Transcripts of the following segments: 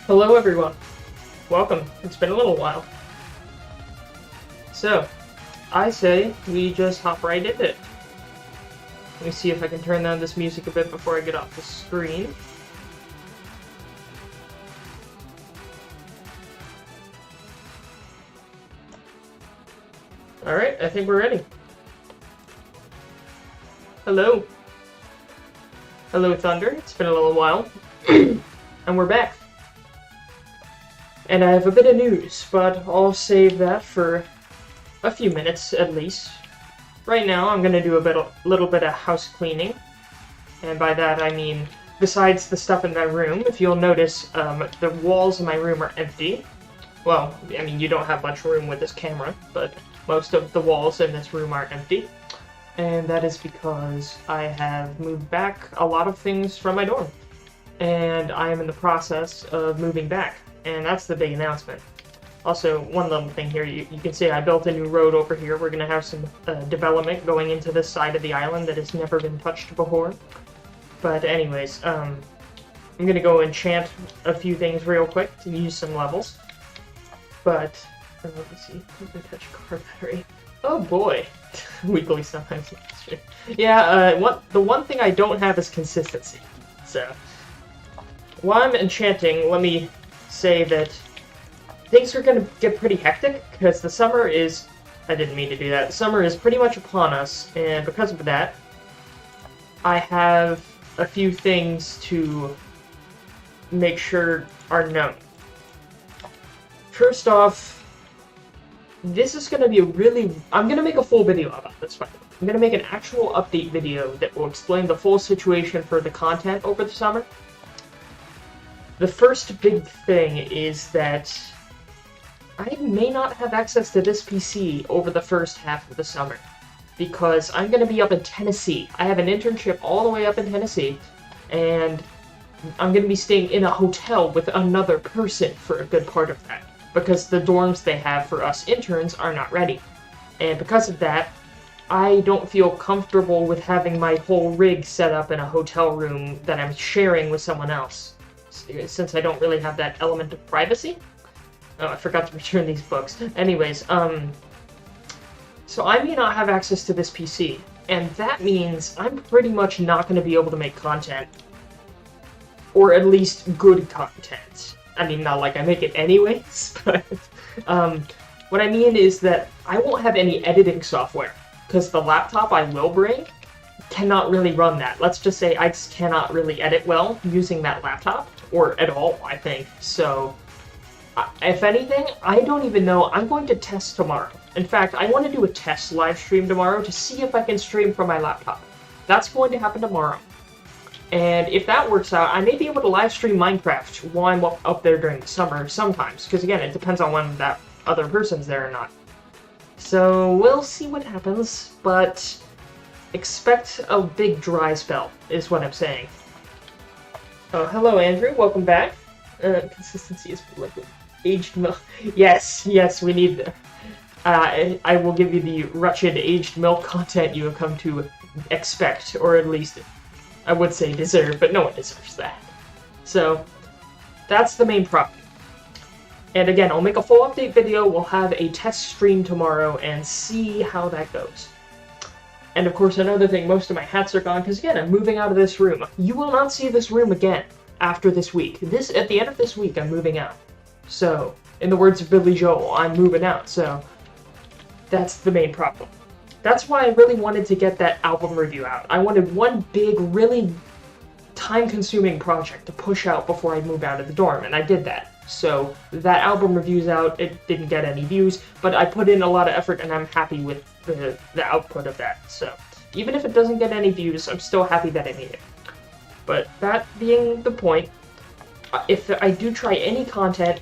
Hello everyone, welcome. It's been a little while. So, I say we just hop right into it. Let me see if I can turn down this music a bit before I get off the screen. Alright, I think we're ready. Hello. Hello Thunder, it's been a little while. And we're back. And I have a bit of news, but I'll save that for a few minutes at least. Right now, I'm going to do a little bit of house cleaning. And by that I mean, besides the stuff in my room, if you'll notice, the walls in my room are empty. Well, I mean, you don't have much room with this camera, but most of the walls in this room are empty. And that is because I have moved back a lot of things from my dorm. And I am in the process of moving back. And that's the big announcement. Also, one little thing here, you can see I built a new road over here. We're going to have some development going into this side of the island that has never been touched before. But anyways, I'm going to go enchant a few things real quick to use some levels. But, let me see, let me touch car battery. Oh boy, weekly sometimes. Yeah, the one thing I don't have is consistency. So, while I'm enchanting, let me say that things are going to get pretty hectic, because the summer is... I didn't mean to do that. The summer is pretty much upon us, and because of that, I have a few things to make sure are known. First off, this is going to be a really... I'm going to make a full video about this fight. I'm going to make an actual update video that will explain the full situation for the content over the summer. The first big thing is that I may not have access to this PC over the first half of the summer, because I'm going to be up in Tennessee. I have an internship all the way up in Tennessee, and I'm going to be staying in a hotel with another person for a good part of that, because the dorms they have for us interns are not ready. And because of that, I don't feel comfortable with having my whole rig set up in a hotel room that I'm sharing with someone else, since I don't really have that element of privacy. Oh, I forgot to return these books. Anyways, so I may not have access to this PC, and that means I'm pretty much not going to be able to make content, or at least good content. I mean, not like I make it anyways, but what I mean is that I won't have any editing software, because the laptop I will bring cannot really run that. Let's just say I just cannot really edit well using that laptop, or at all, I think. So, if anything, I don't even know. I'm going to test tomorrow. In fact, I want to do a test live stream tomorrow to see if I can stream from my laptop. That's going to happen tomorrow. And if that works out, I may be able to live stream Minecraft while I'm up there during the summer sometimes. Because again, it depends on when that other person's there or not. So, we'll see what happens, but expect a big dry spell, is what I'm saying. Oh, hello Andrew, welcome back. Consistency is liquid. Aged milk. Yes, we need the... I will give you the wretched aged milk content you have come to expect, or at least I would say deserve, but no one deserves that. So, that's the main problem. And again, I'll make a full update video, we'll have a test stream tomorrow, and see how that goes. And of course, another thing, most of my hats are gone, because again, I'm moving out of this room. You will not see this room again after this week. At the end of this week, I'm moving out. So, in the words of Billy Joel, I'm moving out, so that's the main problem. That's why I really wanted to get that album review out. I wanted one big, really time-consuming project to push out before I move out of the dorm, and I did that. So, that album review's out, it didn't get any views, but I put in a lot of effort and I'm happy with the output of that. So, even if it doesn't get any views, I'm still happy that I made it. But that being the point, if I do try any content,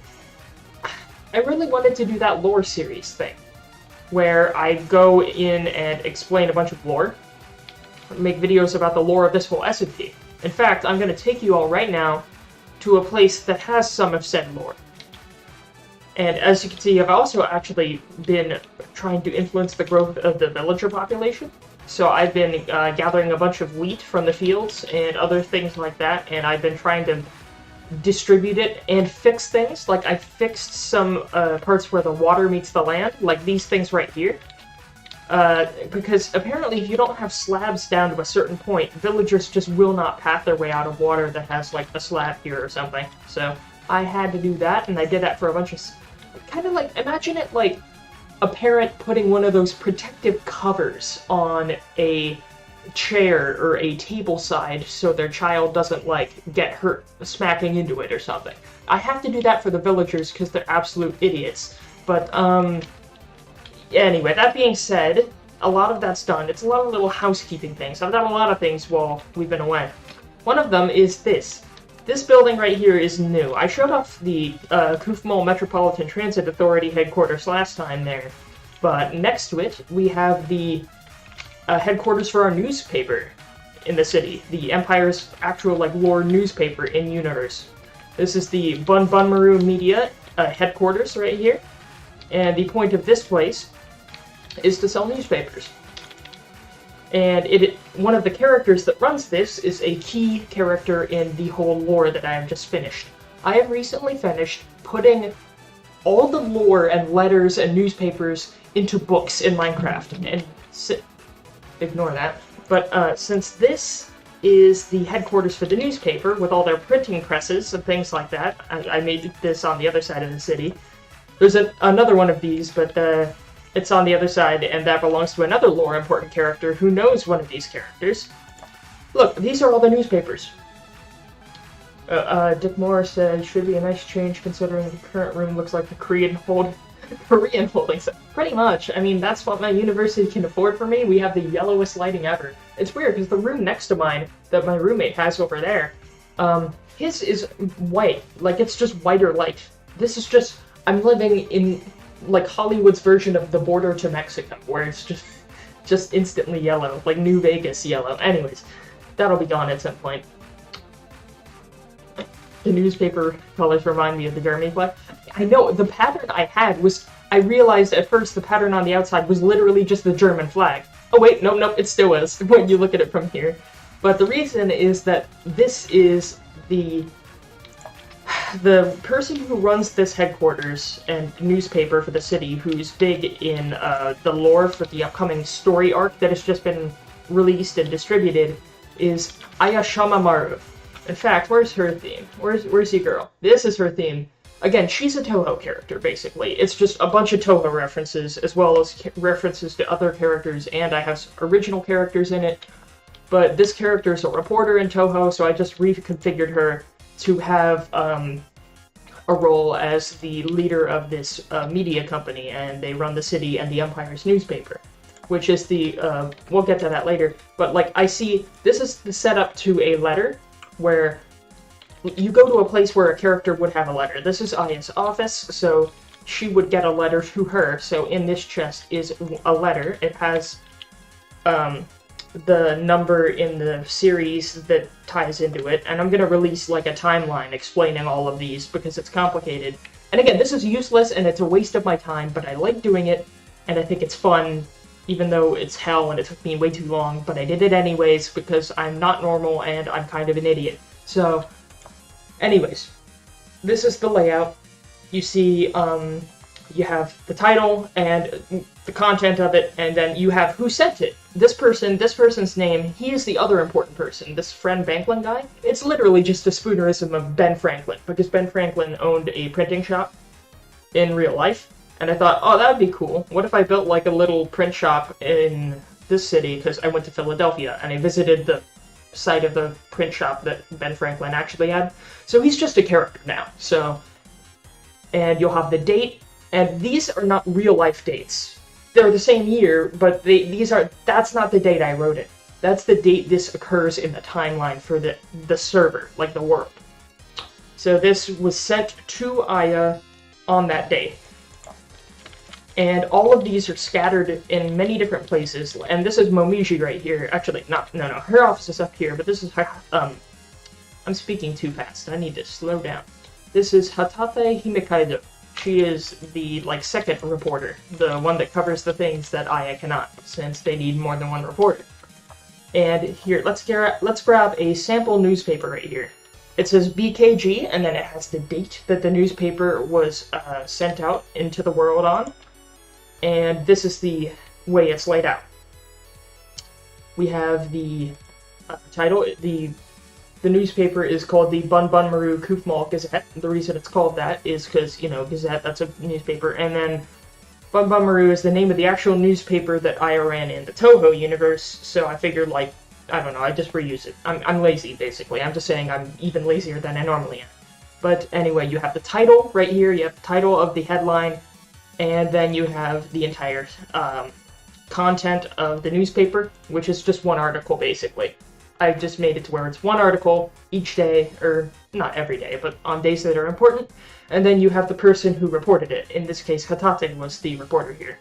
I really wanted to do that lore series thing, where I go in and explain a bunch of lore, make videos about the lore of this whole SMP. In fact, I'm going to take you all right now to a place that has some of said lore. And as you can see, I've also actually been trying to influence the growth of the villager population. So I've been gathering a bunch of wheat from the fields and other things like that, and I've been trying to distribute it and fix things. Like, I fixed some parts where the water meets the land, like these things right here. Because apparently if you don't have slabs down to a certain point, villagers just will not path their way out of water that has, like, a slab here or something. So I had to do that, and I did that for a bunch of... Kind of like, imagine it like a parent putting one of those protective covers on a chair or a table side so their child doesn't, like, get hurt smacking into it or something. I have to do that for the villagers because they're absolute idiots. But, anyway, that being said, a lot of that's done. It's a lot of little housekeeping things. I've done a lot of things while we've been away. One of them is this. This building right here is new. I showed off the Kufmal Metropolitan Transit Authority headquarters last time there, but next to it, we have the headquarters for our newspaper in the city, the Empire's actual, like, lore newspaper in-universe. This is the Bun Bun Maru Media headquarters right here, and the point of this place is to sell newspapers. And one of the characters that runs this is a key character in the whole lore that I have just finished. I have recently finished putting all the lore and letters and newspapers into books in Minecraft, and ignore that. But since this is the headquarters for the newspaper, with all their printing presses and things like that, I made this on the other side of the city. There's another one of these, but it's on the other side, and that belongs to another lore important character who knows one of these characters. Look, these are all the newspapers. Dick Moore says, should be a nice change considering the current room looks like the Korean holding cell. Pretty much. I mean, that's what my university can afford for me. We have the yellowest lighting ever. It's weird, because the room next to mine that my roommate has over there, his is white. Like, it's just whiter light. This is just... I'm living in, like, Hollywood's version of the border to Mexico, where it's just instantly yellow, like New Vegas yellow. Anyways, that'll be gone at some point. The newspaper colors remind me of the Germany flag. I know, the pattern I had was, I realized at first the pattern on the outside was literally just the German flag. Oh wait, nope, it still is, when you look at it from here. But the reason is that this is the person who runs this headquarters and newspaper for the city, who's big in the lore for the upcoming story arc that has just been released and distributed, is Ayashama Maru. In fact, where's her theme? Where's your girl? This is her theme. Again, she's a Toho character, basically. It's just a bunch of Toho references, as well as references to other characters, and I have original characters in it. But this character is a reporter in Toho, so I just reconfigured her to have a role as the leader of this media company, and they run the city and the Empire's newspaper, which is the, we'll get to that later, but like I see, this is the setup to a letter, where you go to a place where a character would have a letter. This is Aya's office, so she would get a letter to her, so in this chest is a letter. It has the number in the series that ties into it, and I'm going to release like a timeline explaining all of these because it's complicated. And again, this is useless and it's a waste of my time, but I like doing it, and I think it's fun, even though it's hell and it took me way too long, but I did it anyways because I'm not normal and I'm kind of an idiot. So, anyways, this is the layout. You see, you have the title and the content of it, and then you have who sent it. This person's name, he is the other important person, this Friend Banklin guy. It's literally just a spoonerism of Ben Franklin, because Ben Franklin owned a printing shop in real life, and I thought, oh, that would be cool. What if I built like a little print shop in this city, because I went to Philadelphia, and I visited the site of the print shop that Ben Franklin actually had. So he's just a character now, so... And you'll have the date, and these are not real-life dates. They're the same year, but that's not the date I wrote it. That's the date this occurs in the timeline for the server, like the world. So this was sent to Aya on that day. And all of these are scattered in many different places, and this is Momiji right here. Actually, no, her office is up here, but this is her, I'm speaking too fast. I need to slow down. This is Hatate Himekaido. She is the, like, second reporter, the one that covers the things that Aya cannot, since they need more than one reporter. And here, let's grab a sample newspaper right here. It says BKG, and then it has the date that the newspaper was sent out into the world on. And this is the way it's laid out. We have the title. The newspaper is called the Bun Bun Maru Kufmal Gazette. The reason it's called that is because, Gazette, that's a newspaper. And then Bun Bun Maru is the name of the actual newspaper that I ran in the Toho universe, so I figured, like, I don't know, I just reuse it. I'm lazy, basically. I'm just saying I'm even lazier than I normally am. But anyway, you have the title right here, you have the title of the headline, and then you have the entire content of the newspaper, which is just one article, basically. I've just made it to where it's one article each day, or not every day, but on days that are important, and then you have the person who reported it. In this case, Hatate was the reporter here.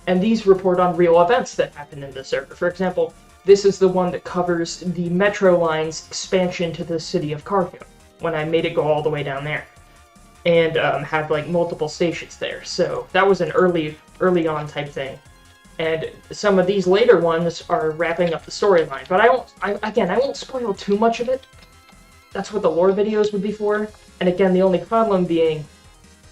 And these report on real events that happened in the server. For example, this is the one that covers the metro line's expansion to the city of Cargo, when I made it go all the way down there, and had like multiple stations there. So that was an early on type thing. And some of these later ones are wrapping up the storyline, but I won't spoil too much of it. That's what the lore videos would be for. And again, the only problem being,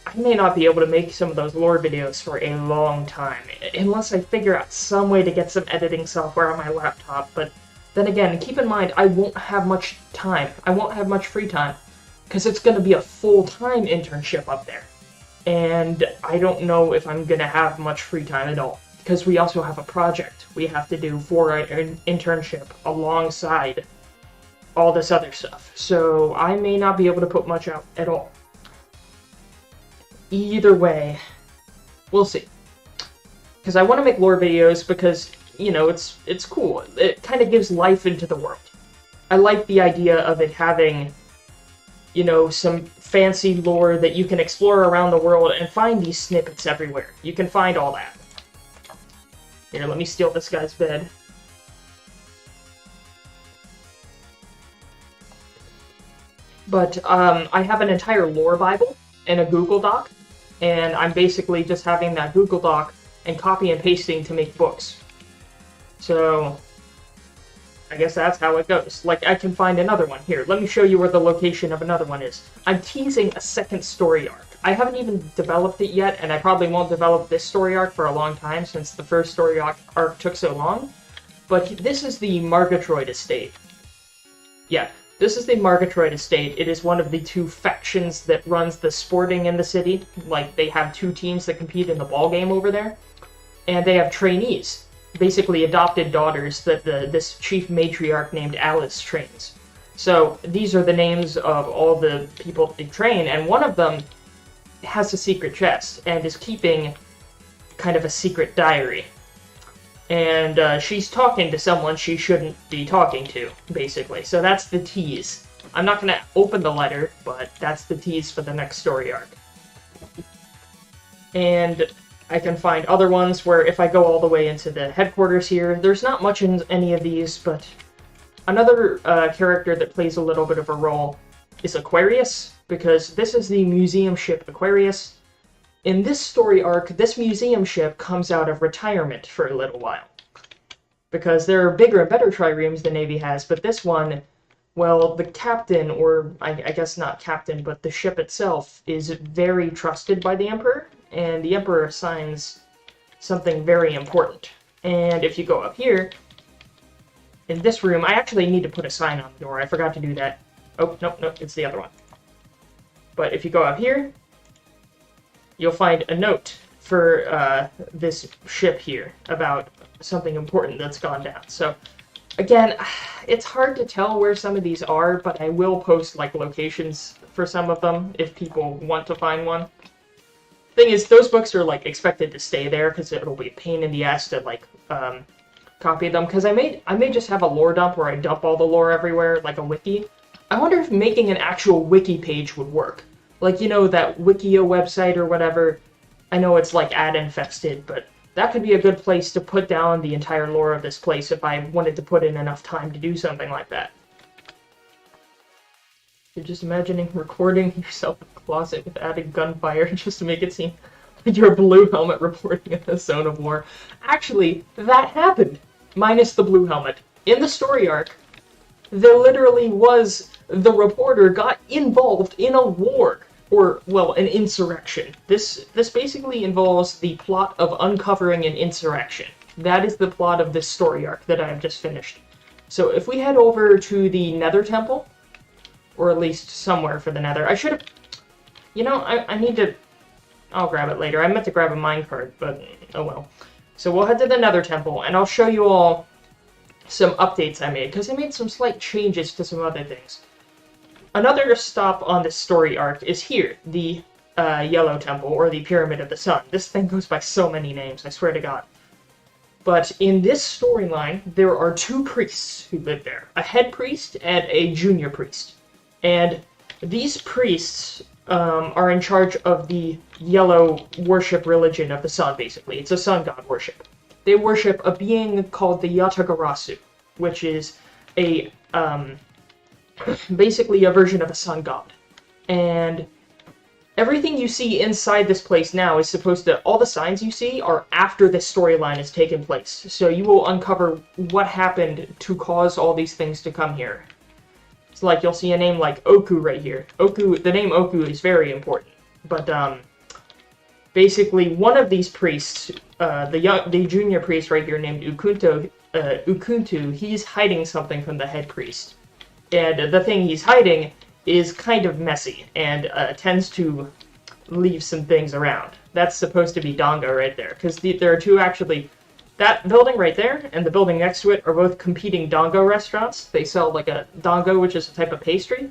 I may not be able to make some of those lore videos for a long time, unless I figure out some way to get some editing software on my laptop. But then again, keep in mind, I won't have much time. I won't have much free time, because it's going to be a full-time internship up there. And I don't know if I'm going to have much free time at all, because we also have a project we have to do for our internship alongside all this other stuff. So I may not be able to put much out at all. Either way, we'll see. Because I want to make lore videos because, it's cool. It kind of gives life into the world. I like the idea of it having, some fancy lore that you can explore around the world and find these snippets everywhere. You can find all that. Here, let me steal this guy's bed. But I have an entire lore Bible in a Google Doc, and I'm basically just having that Google Doc and copy and pasting to make books. So I guess that's how it goes. Like, I can find another one. Here, let me show you where the location of another one is. I'm teasing a second story arc. I haven't even developed it yet, and I probably won't develop this story arc for a long time since the first story arc took so long. But this is the Margatroyd Estate. Yeah, this is the Margatroyd Estate. It is one of the two factions that runs the sporting in the city. Like, they have two teams that compete in the ball game over there. And they have trainees, basically adopted daughters that this chief matriarch named Alice trains. So these are the names of all the people they train, and one of them has a secret chest and is keeping kind of a secret diary. And she's talking to someone she shouldn't be talking to, basically. So that's the tease. I'm not going to open the letter, but that's the tease for the next story arc. And I can find other ones where if I go all the way into the headquarters here, there's not much in any of these, but another character that plays a little bit of a role is Aquarius, because this is the museum ship Aquarius. In this story arc, this museum ship comes out of retirement for a little while. Because there are bigger and better triremes the Navy has, but this one, well, the captain, or I guess not captain, but the ship itself, is very trusted by the Emperor, and the Emperor assigns something very important. And if you go up here, in this room, I actually need to put a sign on the door. I forgot to do that. Oh, nope, it's the other one. But if you go up here, you'll find a note for this ship here about something important that's gone down. So, again, it's hard to tell where some of these are, but I will post, like, locations for some of them if people want to find one. Thing is, those books are, like, expected to stay there because it'll be a pain in the ass to, like, copy them. Because I may just have a lore dump where I dump all the lore everywhere, like a wiki. I wonder if making an actual wiki page would work. Like, that Wikia website or whatever. I know it's, like, ad-infested, but that could be a good place to put down the entire lore of this place if I wanted to put in enough time to do something like that. You're just imagining recording yourself in a closet with added gunfire just to make it seem like you're a blue helmet reporting in the zone of war. Actually, that happened! Minus the blue helmet. In the story arc, there literally was the reporter got involved in a war, or, well, an insurrection. This basically involves the plot of uncovering an insurrection. That is the plot of this story arc that I have just finished. So if we head over to the Nether Temple, or at least somewhere for the Nether, I should have, you know, I need to, I'll grab it later. I meant to grab a minecart, but oh well. So we'll head to the Nether Temple, and I'll show you all some updates I made, because I made some slight changes to some other things. Another stop on this story arc is here, the Yellow Temple, or the Pyramid of the Sun. This thing goes by so many names, I swear to God. But in this storyline, there are two priests who live there, a head priest and a junior priest. And these priests are in charge of the yellow worship religion of the sun, basically. It's a sun god worship. They worship a being called the Yatagarasu, which is a basically a version of a sun god. And everything you see inside this place now is supposed to, all the signs you see are after this storyline has taken place. So you will uncover what happened to cause all these things to come here. It's like you'll see a name like Oku right here. Oku, the name Oku is very important. But basically one of these priests, the junior priest right here named Ukuntu, he's hiding something from the head priest. And the thing he's hiding is kind of messy and tends to leave some things around. That's supposed to be Dongo right there, because there are two actually. That building right there and the building next to it are both competing Dongo restaurants. They sell like a Dongo, which is a type of pastry.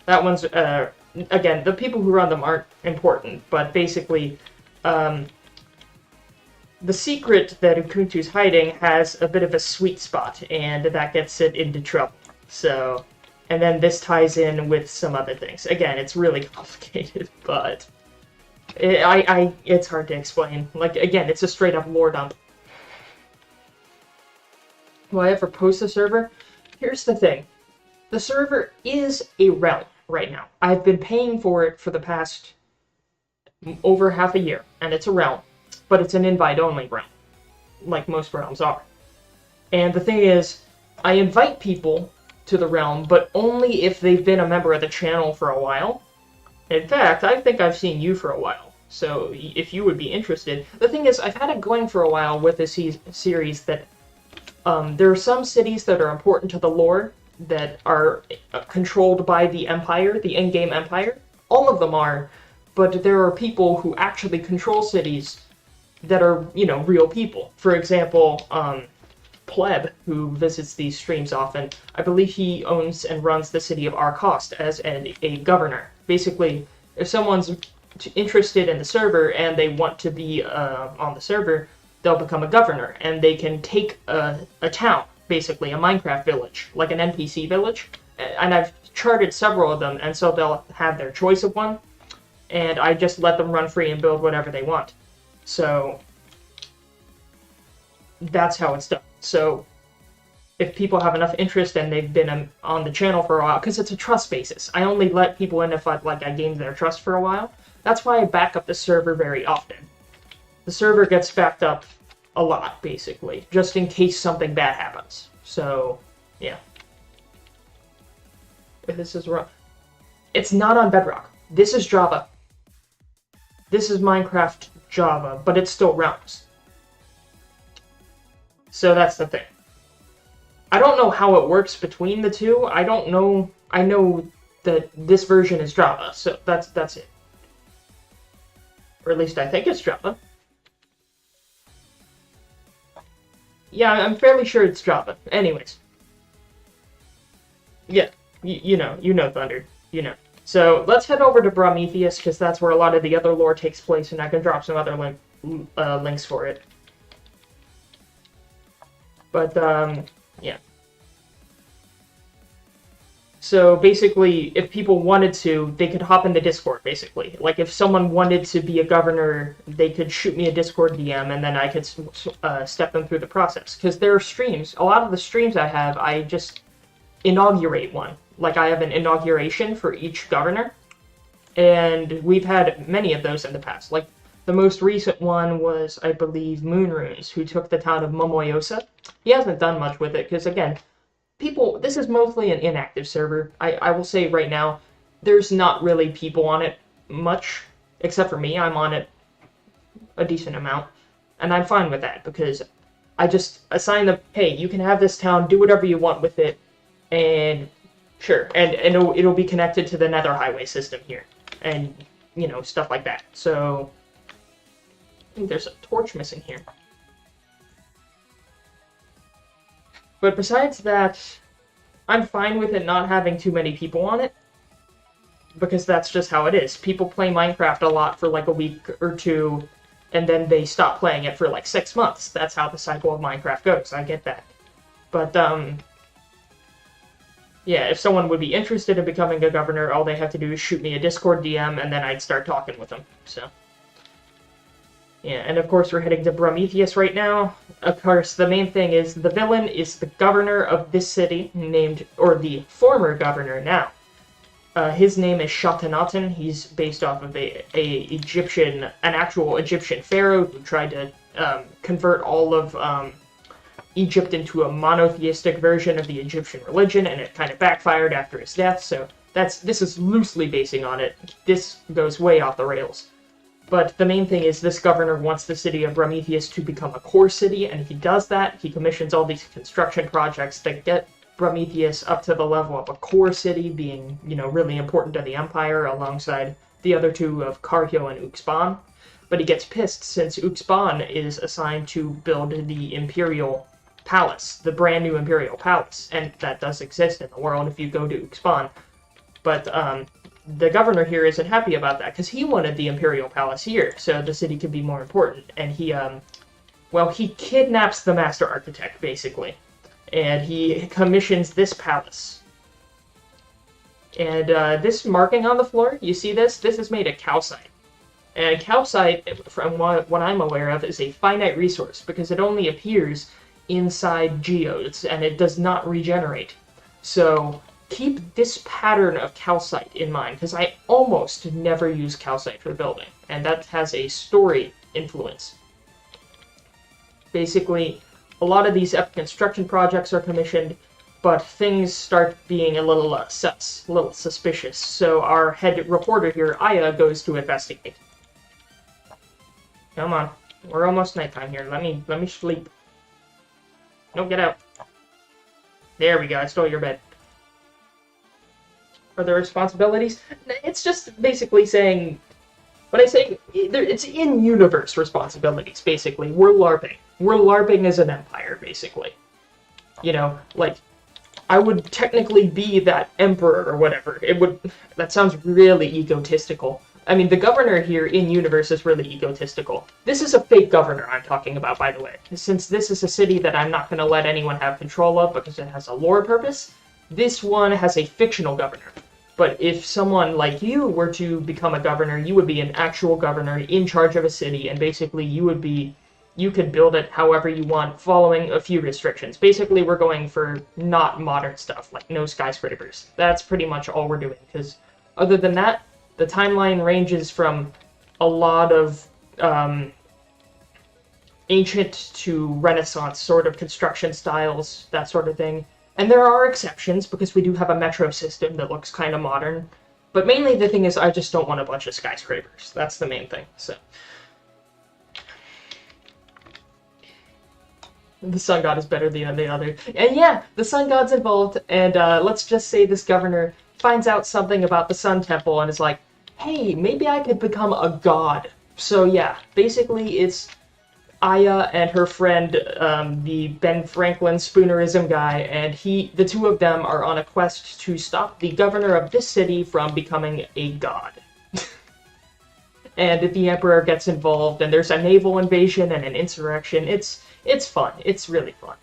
That one's, again, the people who run them aren't important, but basically, the secret that Ukuntu's hiding has a bit of a sweet spot, and that gets it into trouble. So, and then this ties in with some other things. Again, it's really complicated, but it's hard to explain. Like, again, it's a straight up lore dump. Will I ever post the server? Here's the thing. The server is a realm right now. I've been paying for it for the past over half a year, and it's a realm. But it's an invite-only realm, like most realms are. And the thing is, I invite people to the realm, but only if they've been a member of the channel for a while. In fact, I think I've seen you for a while, so if you would be interested. The thing is, I've had it going for a while with this series that there are some cities that are important to the lore that are controlled by the Empire, the in-game Empire. All of them are, but there are people who actually control cities that are, you know, real people. For example, Pleb, who visits these streams often, I believe he owns and runs the city of Arcost as a governor. Basically, if someone's interested in the server and they want to be on the server, they'll become a governor, and they can take a town, basically, a Minecraft village, like an NPC village. And I've charted several of them, and so they'll have their choice of one, and I just let them run free and build whatever they want. So that's how it's done. So if people have enough interest and they've been on the channel for a while, because it's a trust basis. I only let people in if I gained their trust for a while. That's why I back up the server very often. The server gets backed up a lot, basically, just in case something bad happens. So, yeah. This is wrong. It's not on Bedrock. This is Java. This is Minecraft Java, but it's still Realms. So that's the thing. I don't know how it works between the two. I don't know. I know that this version is Java, so that's it. Or at least I think it's Java. Yeah, I'm fairly sure it's Java. Anyways. Yeah, you know Thunder. You know. So let's head over to Prometheus, because that's where a lot of the other lore takes place, and I can drop some other links for it. But, yeah. So basically, if people wanted to, they could hop into Discord, basically. Like, if someone wanted to be a governor, they could shoot me a Discord DM, and then I could step them through the process. Because there are streams. A lot of the streams I have, I just inaugurate one. Like, I have an inauguration for each governor. And we've had many of those in the past. Like, the most recent one was, I believe, Moonrunes, who took the town of Momoyosa. He hasn't done much with it, because, again, people, this is mostly an inactive server. I will say right now, there's not really people on it much, except for me. I'm on it a decent amount, and I'm fine with that, because I just assign them, hey, you can have this town, do whatever you want with it, and sure, and it'll be connected to the Nether Highway system here, and, you know, stuff like that. So, I think there's a torch missing here. But besides that, I'm fine with it not having too many people on it, because that's just how it is. People play Minecraft a lot for like a week or two, and then they stop playing it for like 6 months. That's how the cycle of Minecraft goes, I get that. But, yeah, if someone would be interested in becoming a governor, all they have to do is shoot me a Discord DM, and then I'd start talking with them, so... Yeah, and of course we're heading to Prometheus right now. Of course, the main thing is the villain is the governor of this city, named, or the former governor now. His name is Shahtanatan. He's based off of an actual Egyptian pharaoh who tried to convert all of Egypt into a monotheistic version of the Egyptian religion, and it kind of backfired after his death. So this is loosely basing on it. This goes way off the rails. But the main thing is this governor wants the city of Prometheus to become a core city, and he does that. He commissions all these construction projects that get Prometheus up to the level of a core city, being, you know, really important to the Empire, alongside the other two of Karhio and Uxban. But he gets pissed since Uxban is assigned to build the Imperial Palace, the brand new Imperial Palace, and that does exist in the world if you go to Uxban. But, the governor here isn't happy about that, because he wanted the Imperial Palace here, so the city could be more important. And he kidnaps the Master Architect, basically. And he commissions this palace. And this marking on the floor, you see this? This is made of calcite. And calcite, from what I'm aware of, is a finite resource, because it only appears inside geodes, and it does not regenerate. So keep this pattern of calcite in mind, because I almost never use calcite for building, and that has a story influence. Basically, a lot of these epic construction projects are commissioned, but things start being a little sus, a little suspicious, so our head reporter here, Aya, goes to investigate. Come on, we're almost nighttime here, let me sleep. No, get out. There we go, I stole your bed. Are there responsibilities? It's just basically saying, when I say, it's in-universe responsibilities, basically. We're LARPing. We're LARPing as an empire, basically. You know, like, I would technically be that emperor or whatever. That sounds really egotistical. I mean, the governor here in-universe is really egotistical. This is a fake governor I'm talking about, by the way. Since this is a city that I'm not going to let anyone have control of because it has a lore purpose, this one has a fictional governor. But if someone like you were to become a governor, you would be an actual governor in charge of a city, and basically you could build it however you want, following a few restrictions. Basically, we're going for not modern stuff, like no skyscrapers. That's pretty much all we're doing, because other than that, the timeline ranges from a lot of ancient to Renaissance sort of construction styles, that sort of thing. And there are exceptions, because we do have a metro system that looks kind of modern. But mainly the thing is, I just don't want a bunch of skyscrapers. That's the main thing, so. The Sun God is better than the other. And yeah, the Sun God's involved, and let's just say this governor finds out something about the Sun Temple and is like, hey, maybe I could become a god. So yeah, basically it's Aya and her friend, the Ben Franklin spoonerism guy, and the two of them are on a quest to stop the governor of this city from becoming a god. And the Emperor gets involved, and there's a naval invasion and an insurrection. It's fun. It's really fun.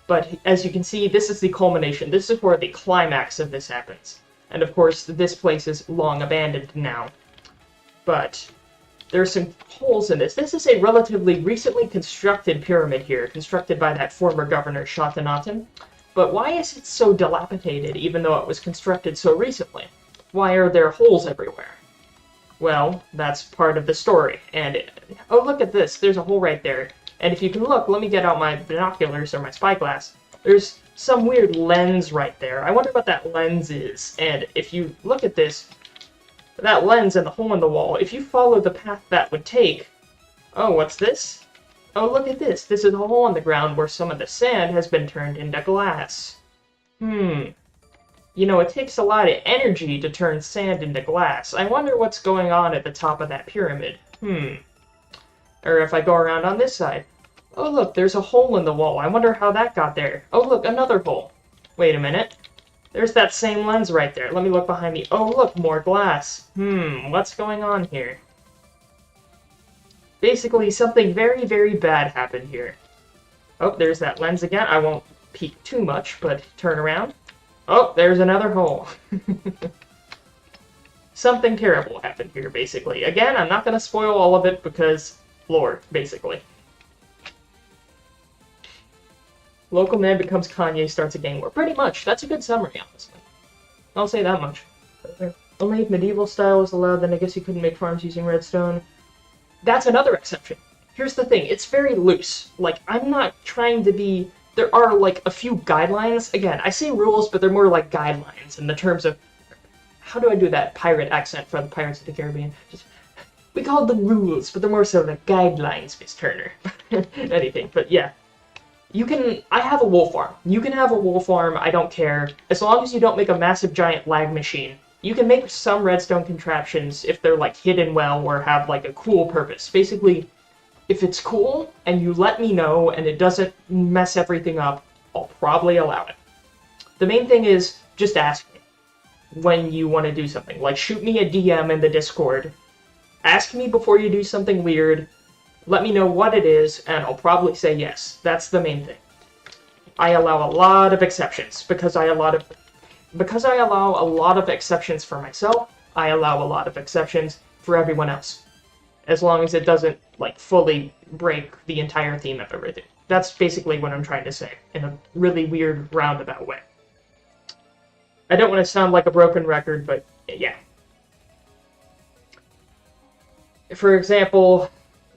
But as you can see, this is the culmination. This is where the climax of this happens. And of course, this place is long abandoned now. But there's some holes in this. This is a relatively recently constructed pyramid here, constructed by that former governor, Shahtanatan. But why is it so dilapidated, even though it was constructed so recently? Why are there holes everywhere? Well, that's part of the story. And, oh, look at this. There's a hole right there. And if you can look, let me get out my binoculars or my spyglass. There's some weird lens right there. I wonder what that lens is. And if you look at this, that lens and the hole in the wall, if you follow the path that would take... Oh, what's this? Oh, look at this. This is a hole in the ground where some of the sand has been turned into glass. You know, it takes a lot of energy to turn sand into glass. I wonder what's going on at the top of that pyramid. Or if I go around on this side. Oh, look, there's a hole in the wall. I wonder how that got there. Oh, look, another hole. Wait a minute. There's that same lens right there. Let me look behind me. Oh, look, more glass. What's going on here? Basically, something very, very bad happened here. Oh, there's that lens again. I won't peek too much, but turn around. Oh, there's another hole. Something terrible happened here, basically. Again, I'm not going to spoil all of it because lore, basically. Local man becomes Kanye, starts a gang war. Pretty much. That's a good summary, honestly. I'll say that much. Only if medieval style was allowed, then I guess you couldn't make farms using redstone. That's another exception. Here's the thing. It's very loose. Like, I'm not trying to be... There are, like, a few guidelines. Again, I say rules, but they're more like guidelines in the terms of... How do I do that pirate accent for the Pirates of the Caribbean? Just... We call them rules, but they're more so like guidelines, Miss Turner. Anything, but yeah. You can... I have a wool farm. You can have a wool farm, I don't care. As long as you don't make a massive giant lag machine. You can make some redstone contraptions if they're, like, hidden well or have, like, a cool purpose. Basically, if it's cool and you let me know and it doesn't mess everything up, I'll probably allow it. The main thing is, just ask me when you want to do something. Like, shoot me a DM in the Discord. Ask me before you do something weird. Let me know what it is, and I'll probably say yes. That's the main thing. I allow a lot of exceptions, because I allow a lot of exceptions for myself, I allow a lot of exceptions for everyone else. As long as it doesn't, like, fully break the entire theme of everything. That's basically what I'm trying to say, in a really weird, roundabout way. I don't want to sound like a broken record, but yeah. For example,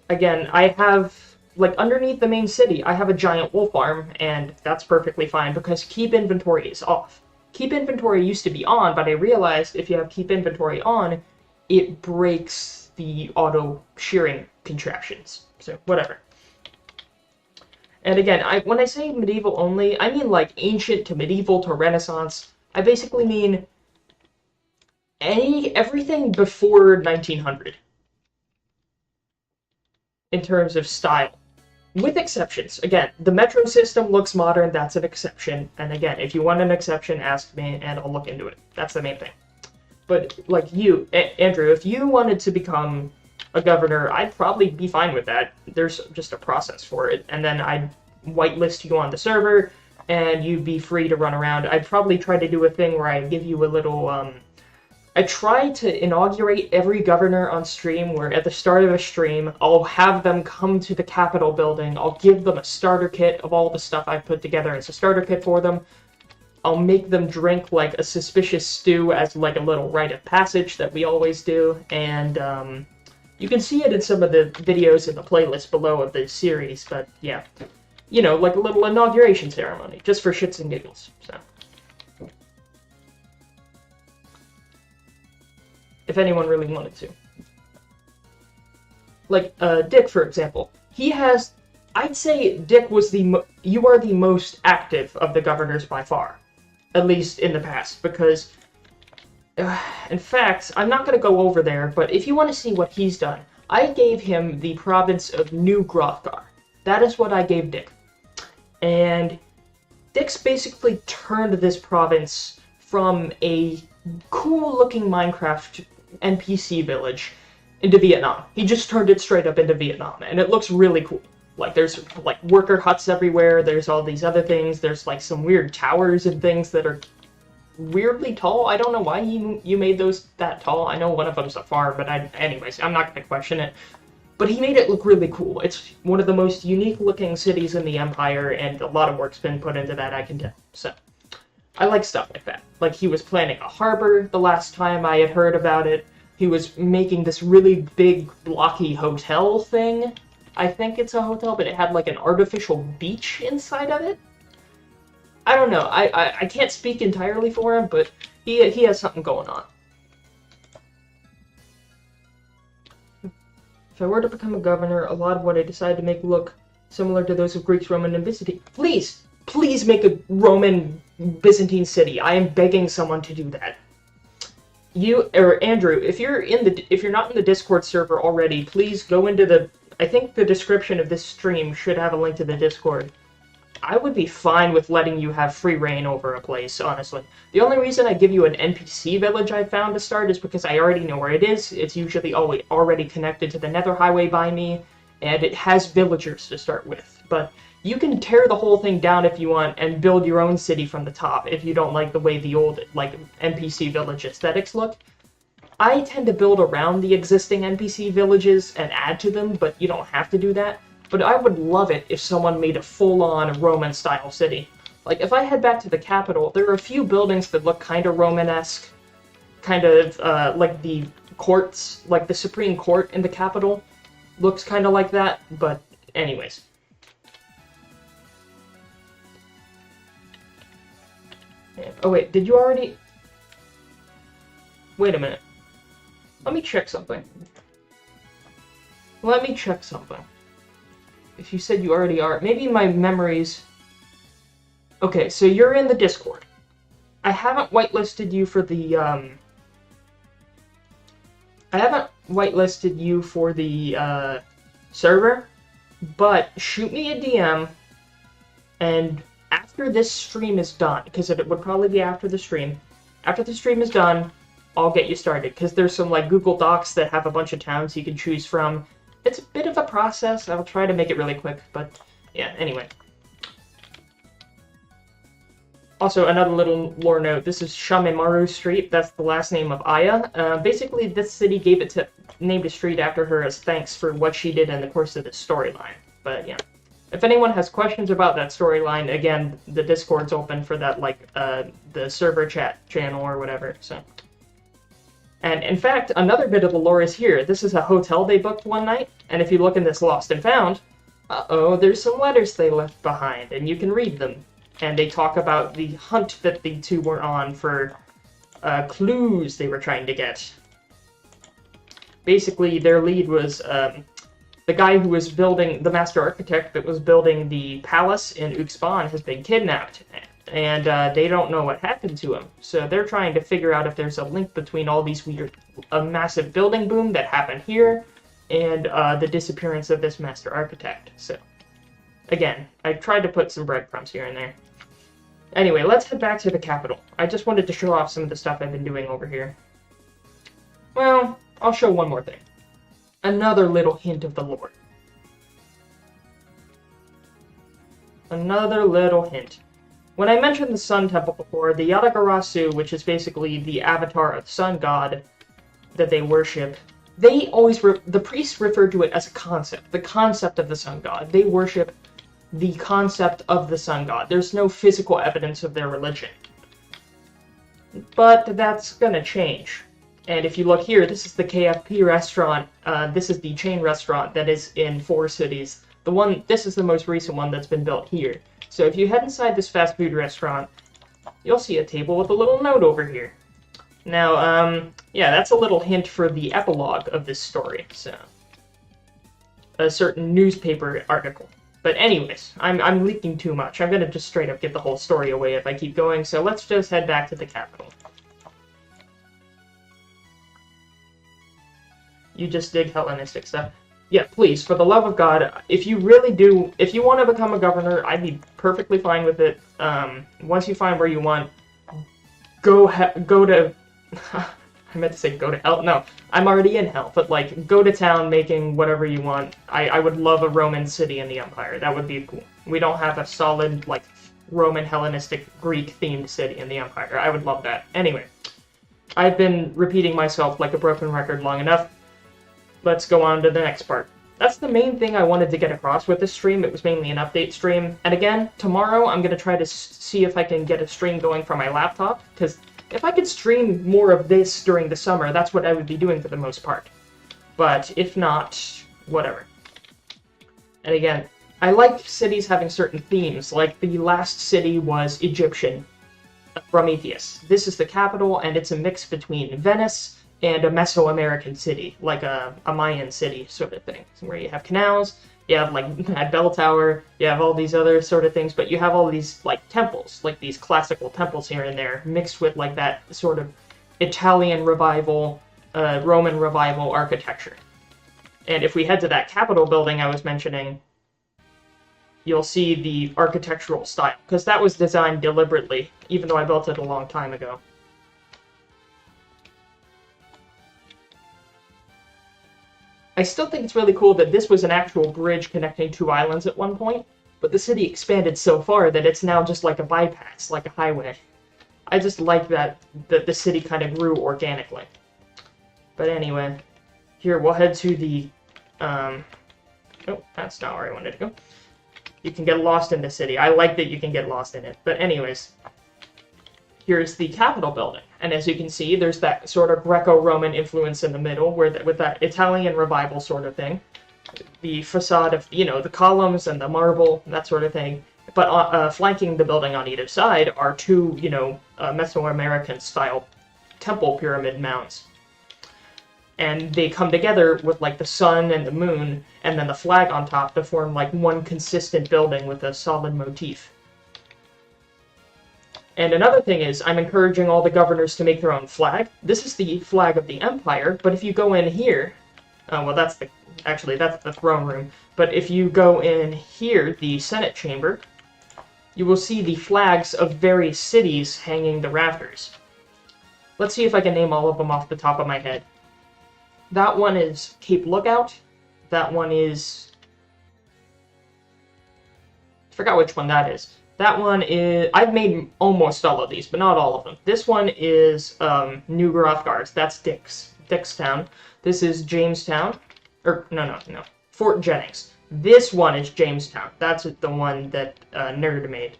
again, I have, like, underneath the main city, I have a giant wool farm, and that's perfectly fine, because keep inventory is off. Keep inventory used to be on, but I realized if you have keep inventory on, it breaks the auto shearing contraptions. So, whatever. And again, when I say medieval only, I mean like ancient to medieval to Renaissance. I basically mean everything before 1900 in terms of style. With exceptions. Again, the metro system looks modern, that's an exception. And again, if you want an exception, ask me and I'll look into it. That's the main thing. But, like you, Andrew, if you wanted to become a governor, I'd probably be fine with that. There's just a process for it. And then I'd whitelist you on the server, and you'd be free to run around. I'd probably try to do a thing where I give you a little, I try to inaugurate every governor on stream where at the start of a stream, I'll have them come to the Capitol building, I'll give them a starter kit of all the stuff I've put together as a starter kit for them, I'll make them drink like a suspicious stew as like a little rite of passage that we always do, and you can see it in some of the videos in the playlist below of the series, but yeah. You know, like a little inauguration ceremony, just for shits and giggles, so. If anyone really wanted to. Like, Dick, for example. He has... I'd say Dick was you are the most active of the governors by far. At least in the past, because... in fact, I'm not going to go over there, but if you want to see what he's done, I gave him the province of New Grothgar. That is what I gave Dick. And Dick's basically turned this province from a cool-looking Minecraft NPC village into Vietnam. He just turned it straight up into Vietnam, and it looks really cool. Like, there's, like, worker huts everywhere, there's all these other things, there's, like, some weird towers and things that are weirdly tall. I don't know why you made those that tall. I know one of them's a farm, but anyways, I'm not going to question it. But he made it look really cool. It's one of the most unique-looking cities in the Empire, and a lot of work's been put into that, I can tell. So, I like stuff like that. Like, he was planning a harbor the last time I had heard about it. He was making this really big, blocky hotel thing. I think it's a hotel, but it had, like, an artificial beach inside of it. I don't know. I can't speak entirely for him, but he has something going on. If I were to become a governor, a lot of what I decide to make look similar to those of Greece, Roman, and Byzantine. Please, please make a Roman Byzantine city. I am begging someone to do that. You or Andrew, if you're not in the Discord server already, please go into the. I think the description of this stream should have a link to the Discord. I would be fine with letting you have free reign over a place, honestly. The only reason I give you an NPC village I found to start is because I already know where it is. It's usually already connected to the Nether Highway by me, and it has villagers to start with. But you can tear the whole thing down if you want and build your own city from the top if you don't like the way the old NPC village aesthetics look. I tend to build around the existing NPC villages and add to them, but you don't have to do that. But I would love it if someone made a full-on Roman-style city. Like, if I head back to the capital, there are a few buildings that look kind of Romanesque. Kind of, like the courts, like the Supreme Court in the capital looks kind of like that, but anyways. Oh wait, did you already... Wait a minute. Let me check something. Let me check something. If you said you already are, maybe my memories... Okay, so you're in the Discord. I haven't whitelisted you for the, server, but shoot me a DM, and after this stream is done, because it would probably be after the stream is done, I'll get you started, because there's some, like, Google Docs that have a bunch of towns you can choose from. It's a bit of a process. I'll try to make it really quick, but yeah, anyway. Also, another little lore note, this is Shamimaru Street, that's the last name of Aya. Basically, this city named a street after her as thanks for what she did in the course of the storyline. But yeah. If anyone has questions about that storyline, again, the Discord's open for that, like, the server chat channel or whatever, so. And in fact, another bit of the lore is here. This is a hotel they booked one night, and if you look in this Lost and Found, uh-oh, there's some letters they left behind, and you can read them. And they talk about the hunt that the two were on for clues they were trying to get. Basically, their lead was the guy who was building, the master architect that was building the palace in Uxban has been kidnapped. And they don't know what happened to him. So they're trying to figure out if there's a link between all these a massive building boom that happened here and the disappearance of this master architect. So, again, I tried to put some breadcrumbs here and there. Anyway, let's head back to the capital. I just wanted to show off some of the stuff I've been doing over here. Well, I'll show one more thing. Another little hint of the lore. Another little hint. When I mentioned the Sun Temple before, the Yatagarasu, which is basically the avatar of the Sun God that they worship, they always, the priests refer to it as a concept, the concept of the Sun God. They worship the concept of the Sun God. There's no physical evidence of their religion. But that's gonna change. And if you look here, this is the KFP restaurant. This is the chain restaurant that is in 4 cities. This is the most recent one that's been built here. So if you head inside this fast food restaurant, you'll see a table with a little note over here. Now, yeah, that's a little hint for the epilogue of this story. So, a certain newspaper article. But anyways, I'm leaking too much. I'm gonna just straight up give the whole story away if I keep going. So let's just head back to the capital. You just dig Hellenistic stuff. Yeah, please, for the love of God, if you really do, if you want to become a governor, I'd be perfectly fine with it. Once you find where you want, go to, I meant to say go to hell. No, I'm already in hell, but like, go to town making whatever you want. I would love a Roman city in the Empire. That would be cool. We don't have a solid, like, Roman, Hellenistic, Greek-themed city in the Empire. I would love that. Anyway, I've been repeating myself like a broken record long enough. Let's go on to the next part. That's the main thing I wanted to get across with this stream. It was mainly an update stream. And again, tomorrow I'm going to try to see if I can get a stream going from my laptop, because if I could stream more of this during the summer, that's what I would be doing for the most part. But if not, whatever. And again, I like cities having certain themes, like the last city was Egyptian, Prometheus. This is the capital, and it's a mix between Venice and a Mesoamerican city, like a Mayan city sort of thing, where you have canals, you have like that bell tower, you have all these other sort of things, but you have all these like temples, like these classical temples here and there, mixed with like that sort of Italian revival, Roman revival architecture. And if we head to that Capitol building I was mentioning, you'll see the architectural style, because that was designed deliberately, even though I built it a long time ago. I still think it's really cool that this was an actual bridge connecting two islands at one point, but the city expanded so far that it's now just like a bypass, like a highway. I just like that the city kind of grew organically. But anyway, here we'll head to the, oh, that's not where I wanted to go. You can get lost in the city. I like that you can get lost in it. But anyways, here's the Capitol building. And as you can see, there's that sort of Greco-Roman influence in the middle, where with that Italian revival sort of thing. The facade of, you know, the columns and the marble, that sort of thing. But flanking the building on either side are two, you know, Mesoamerican-style temple pyramid mounds. And they come together with, like, the sun and the moon, and then the flag on top to form, like, one consistent building with a solid motif. And another thing is, I'm encouraging all the governors to make their own flag. This is the flag of the Empire, but if you go in here... well, that's the throne room. But if you go in here, the Senate chamber, you will see the flags of various cities hanging the rafters. Let's see if I can name all of them off the top of my head. That one is Cape Lookout. That one is... I forgot which one that is. That one is... I've made almost all of these, but not all of them. This one is New Hrothgar's. That's Dickstown. This is Jamestown. No. Fort Jennings. This one is Jamestown. That's the one that Nerd made.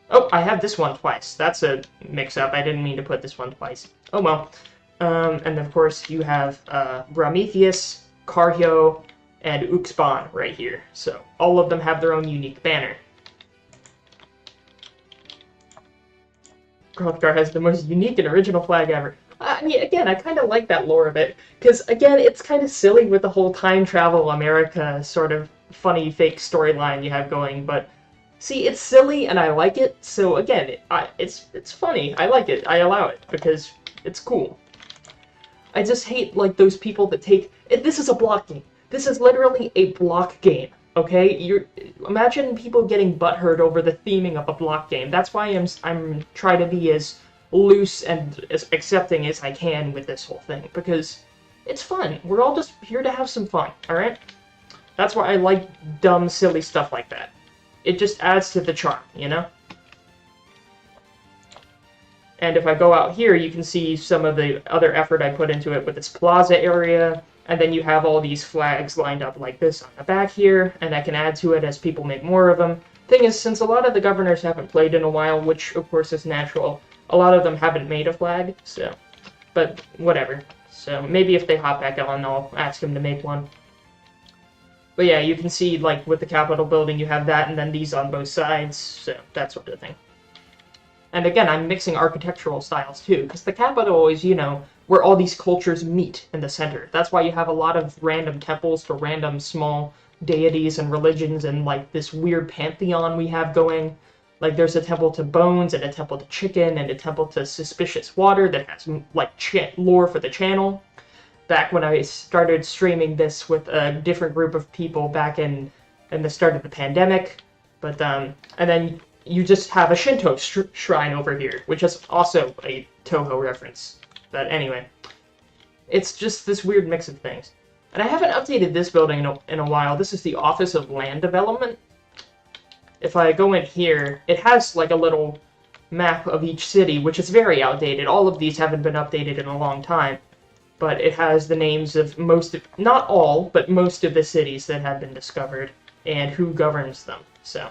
Oh, I have this one twice. That's a mix-up. I didn't mean to put this one twice. Oh well. And of course you have Prometheus, Carhio, and Uxban right here. So all of them have their own unique banner. Hrothgar has the most unique and original flag ever. I mean, again, I kind of like that lore of it, because, again, it's kind of silly with the whole time travel America sort of funny fake storyline you have going, but, see, it's silly and I like it, so, again, it's funny. I like it. I allow it, because it's cool. I just hate, like, those people that take... This is a block game. This is literally a block game, okay? Imagine people getting butthurt over the theming of a block game. That's why I'm trying to be as loose and as accepting as I can with this whole thing, because it's fun. We're all just here to have some fun, alright? That's why I like dumb, silly stuff like that. It just adds to the charm, you know? And if I go out here, you can see some of the other effort I put into it with this plaza area, and then you have all these flags lined up like this on the back here, and I can add to it as people make more of them. Thing is, since a lot of the governors haven't played in a while, which of course is natural, a lot of them haven't made a flag, so... But, whatever. So, maybe if they hop back on, I'll ask them to make one. But yeah, you can see, like, with the Capitol building, you have that, and then these on both sides, so that sort of thing. And again, I'm mixing architectural styles, too, because the Capitol is, you know, where all these cultures meet in the center. That's why you have a lot of random temples for random small deities and religions, and, like, this weird pantheon we have going. Like, there's a temple to bones, and a temple to chicken, and a temple to suspicious water that has, like, lore for the channel. Back when I started streaming this with a different group of people back in the start of the pandemic. But, and then you just have a Shinto shrine over here, which is also a Toho reference. But anyway, it's just this weird mix of things. And I haven't updated this building in a while. This is the Office of Land Development. If I go in here, it has like a little map of each city, which is very outdated. All of these haven't been updated in a long time. But it has the names of not all, but most of the cities that have been discovered, and who governs them, so.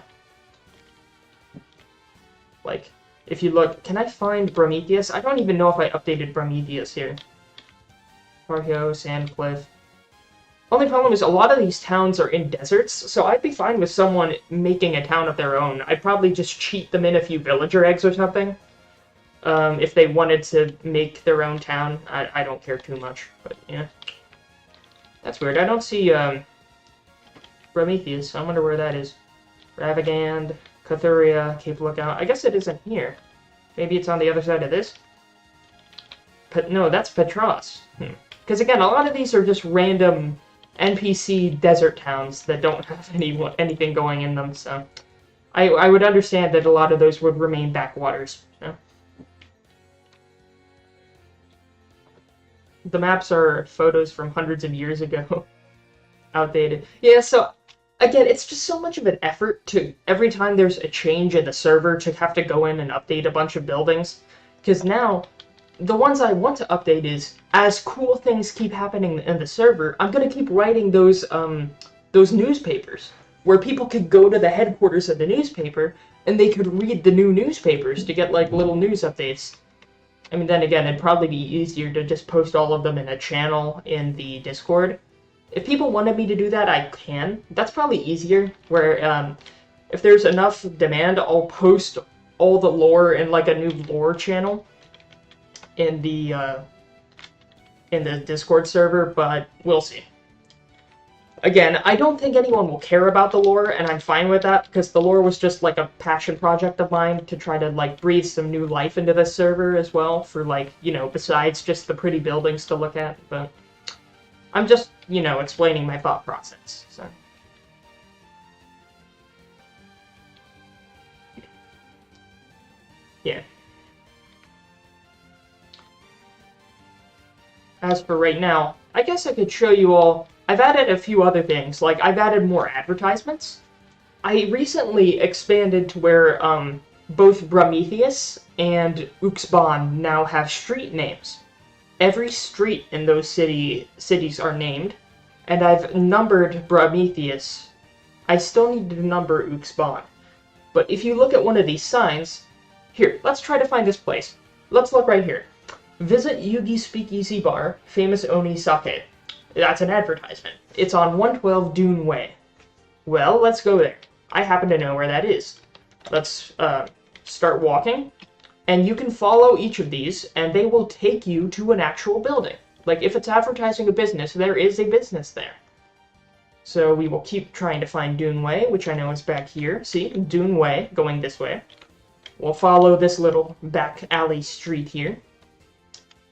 Like, if you look, can I find Prometheus? I don't even know if I updated Prometheus here. Carhio, Sandcliff. Only problem is a lot of these towns are in deserts, so I'd be fine with someone making a town of their own. I'd probably just cheat them in a few villager eggs or something. If they wanted to make their own town, I don't care too much, but yeah. That's weird. I don't see, Prometheus. I wonder where that is. Ravagand, Cathuria, Cape Lookout. I guess it isn't here. Maybe it's on the other side of this? But no, that's Petros. Because again, a lot of these are just random NPC desert towns that don't have anything going in them, so... I would understand that a lot of those would remain backwaters. You know? The maps are photos from hundreds of years ago. Outdated. Yeah, so, again, it's just so much of an effort to, every time there's a change in the server, to have to go in and update a bunch of buildings. Because now, the ones I want to update is, as cool things keep happening in the server, I'm going to keep writing those newspapers, where people could go to the headquarters of the newspaper, and they could read the new newspapers to get, like, little news updates. I mean, then again, it'd probably be easier to just post all of them in a channel in the Discord. If people wanted me to do that, I can. That's probably easier, where, if there's enough demand, I'll post all the lore in, like, a new lore channel in the Discord server, but we'll see. Again, I don't think anyone will care about the lore, and I'm fine with that, because the lore was just, like, a passion project of mine to try to, like, breathe some new life into this server as well, for, like, you know, besides just the pretty buildings to look at, but I'm just, you know, explaining my thought process, so. Yeah. As for right now, I guess I could show you all. I've added a few other things, like I've added more advertisements. I recently expanded to where both Prometheus and Uxban now have street names. Every street in those cities are named, and I've numbered Prometheus. I still need to number Uxban. But if you look at one of these signs, here, let's try to find this place. Let's look right here. Visit Yugi's Speakeasy Bar, famous Oni Sake. That's an advertisement. It's on 112 Dune Way. Well, let's go there. I happen to know where that is. Let's start walking, and you can follow each of these, and they will take you to an actual building. Like, if it's advertising a business, there is a business there. So we will keep trying to find Dune Way, which I know is back here. See, Dune Way, going this way. We'll follow this little back alley street here.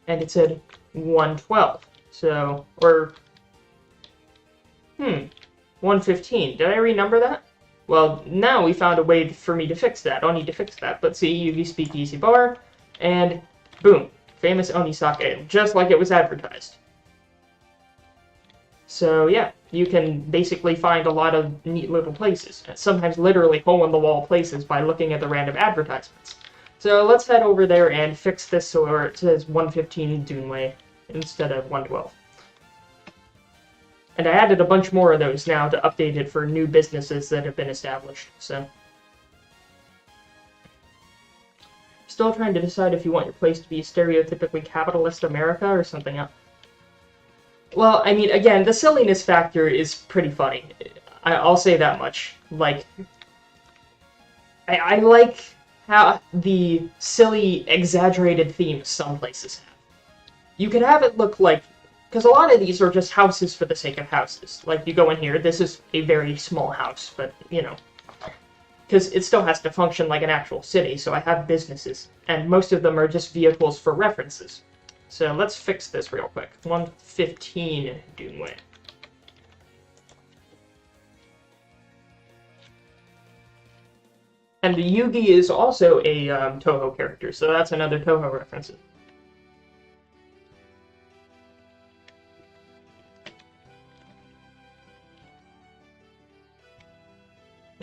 And it said 112. So, or, 115. Did I renumber that? Well, now we found a way for me to fix that. I'll need to fix that. But see, Yugi Speakeasy Bar, and boom, famous Oni Sake, just like it was advertised. So yeah, you can basically find a lot of neat little places, sometimes literally hole-in-the-wall places by looking at the random advertisements. So let's head over there and fix this so it says 115 Dune Way instead of 112. And I added a bunch more of those now to update it for new businesses that have been established, so. Still trying to decide if you want your place to be stereotypically capitalist America or something else. Well, I mean, again, the silliness factor is pretty funny. I'll say that much. Like, I like how the silly, exaggerated themes some places have. You can have it look like, because a lot of these are just houses for the sake of houses. Like, you go in here, this is a very small house, but, you know, because it still has to function like an actual city, so I have businesses, and most of them are just vehicles for references. So let's fix this real quick. 115 Dune Way. And Yugi is also a Toho character, so that's another Toho reference.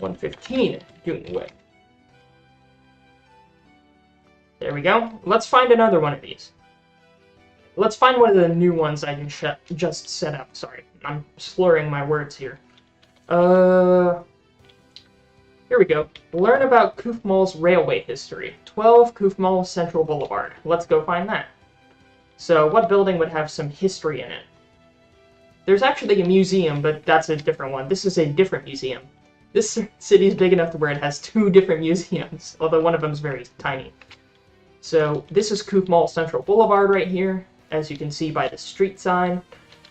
$115 Dune Way. There we go. Let's find another one of these. Let's find one of the new ones I can just set up. Sorry, I'm slurring my words here. Here we go. Learn about Kufmal's railway history. 12 Kufmal Central Boulevard. Let's go find that. So, what building would have some history in it? There's actually a museum, but that's a different one. This is a different museum. This city is big enough to where it has 2 different museums, although one of them is very tiny. So this is Kufmal Central Boulevard right here, as you can see by the street sign.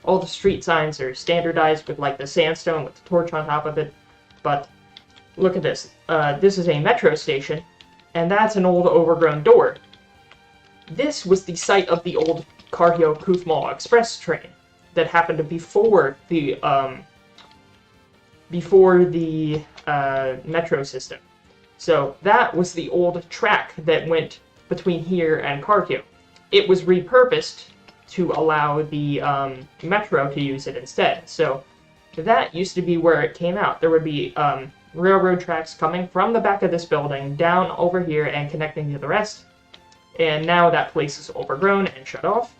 All the street signs are standardized with like the sandstone with the torch on top of it. But look at this. This is a metro station, and that's an old overgrown door. This was the site of the old Carhio Kufmal Express train that happened before the metro system. So that was the old track that went between here and Carhio. It was repurposed to allow the metro to use it instead. So that used to be where it came out. There would be railroad tracks coming from the back of this building down over here and connecting to the rest. And now that place is overgrown and shut off.